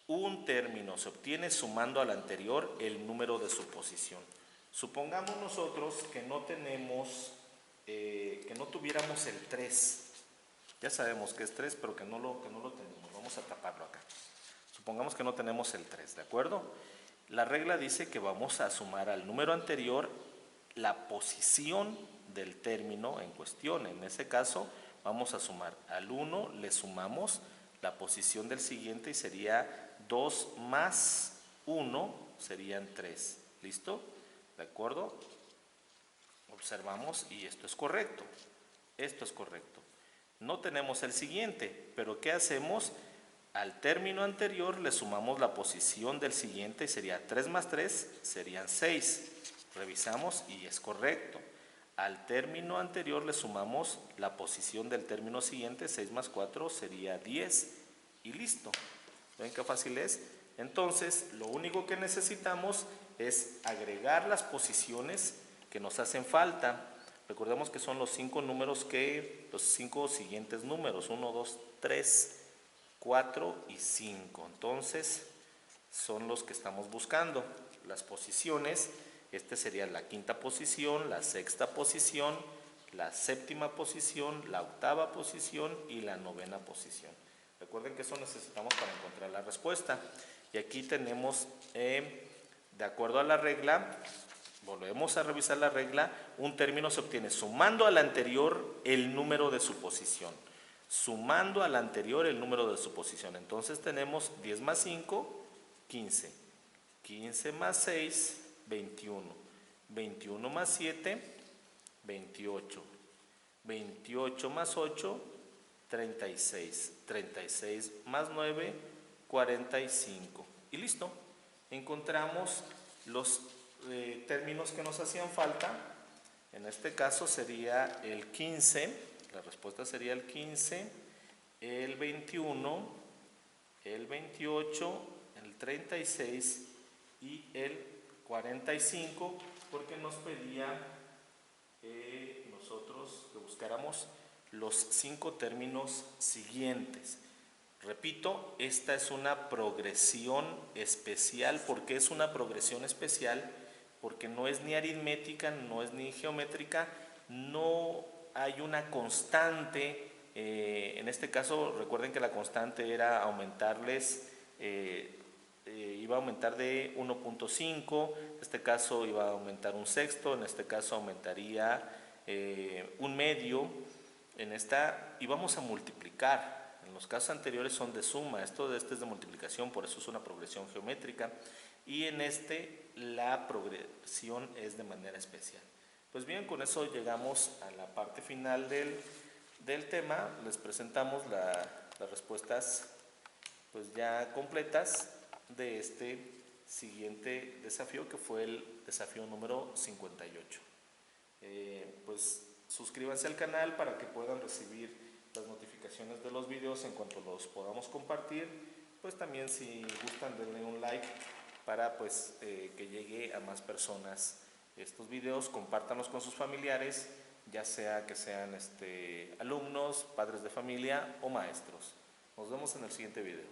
un término se obtiene sumando al anterior el número de su posición. Supongamos nosotros que no tenemos, que no tuviéramos el 3. Ya sabemos que es 3, pero que no lo tenemos. Vamos a taparlo acá. Supongamos que no tenemos el 3, ¿de acuerdo? La regla dice que vamos a sumar al número anterior la posición del término en cuestión. En ese caso, vamos a sumar al 1, le sumamos la posición del siguiente y sería 2 más 1, serían 3. ¿Listo? ¿De acuerdo? Observamos y esto es correcto. Esto es correcto. No tenemos el siguiente, pero ¿qué hacemos? Al término anterior le sumamos la posición del siguiente y sería 3 más 3, serían 6. Revisamos y es correcto. Al término anterior le sumamos la posición del término siguiente, 6 más 4 sería 10 y listo. ¿Ven qué fácil es? Entonces, lo único que necesitamos es agregar las posiciones que nos hacen falta. Recordemos que son los 5 números los 5 siguientes números, 1, 2, 3, 4 y 5. Entonces, son los que estamos buscando. Las posiciones, este sería la quinta posición, la sexta posición, la séptima posición, la octava posición y la novena posición. Recuerden que eso necesitamos para encontrar la respuesta. Y aquí tenemos, de acuerdo a la regla, volvemos a revisar la regla, un término se obtiene sumando al anterior el número de su posición. Sumando al anterior el número de su posición. Entonces tenemos 10 más 5, 15. 15 más 6, 21. 21 más 7, 28. 28 más 8, 36. 36 más 9, 45. Y listo. Encontramos los términos que nos hacían falta. En este caso sería el 15, la respuesta sería el 15, el 21, el 28, el 36 y el 45, porque nos pedía nosotros que buscáramos los 5 términos siguientes. Repito, esta es una progresión especial. ¿Por qué es una progresión especial? Porque no es ni aritmética, no es ni geométrica, no hay una constante. En este caso, recuerden que la constante era aumentarles, iba a aumentar de 1.5, en este caso iba a aumentar un sexto, en este caso aumentaría un medio, en esta íbamos a multiplicar. En los casos anteriores son de suma, este es de multiplicación, por eso es una progresión geométrica, y en este la progresión es de manera especial. Pues bien, con eso llegamos a la parte final del tema. Les presentamos las respuestas pues ya completas de este siguiente desafío, que fue el desafío número 58. Pues suscríbanse al canal para que puedan recibir las notificaciones de los videos en cuanto los podamos compartir. Pues también, si gustan, denle un like para pues que llegue a más personas estos videos. Compártanlos con sus familiares, ya sea que sean alumnos, padres de familia o maestros. Nos vemos en el siguiente video.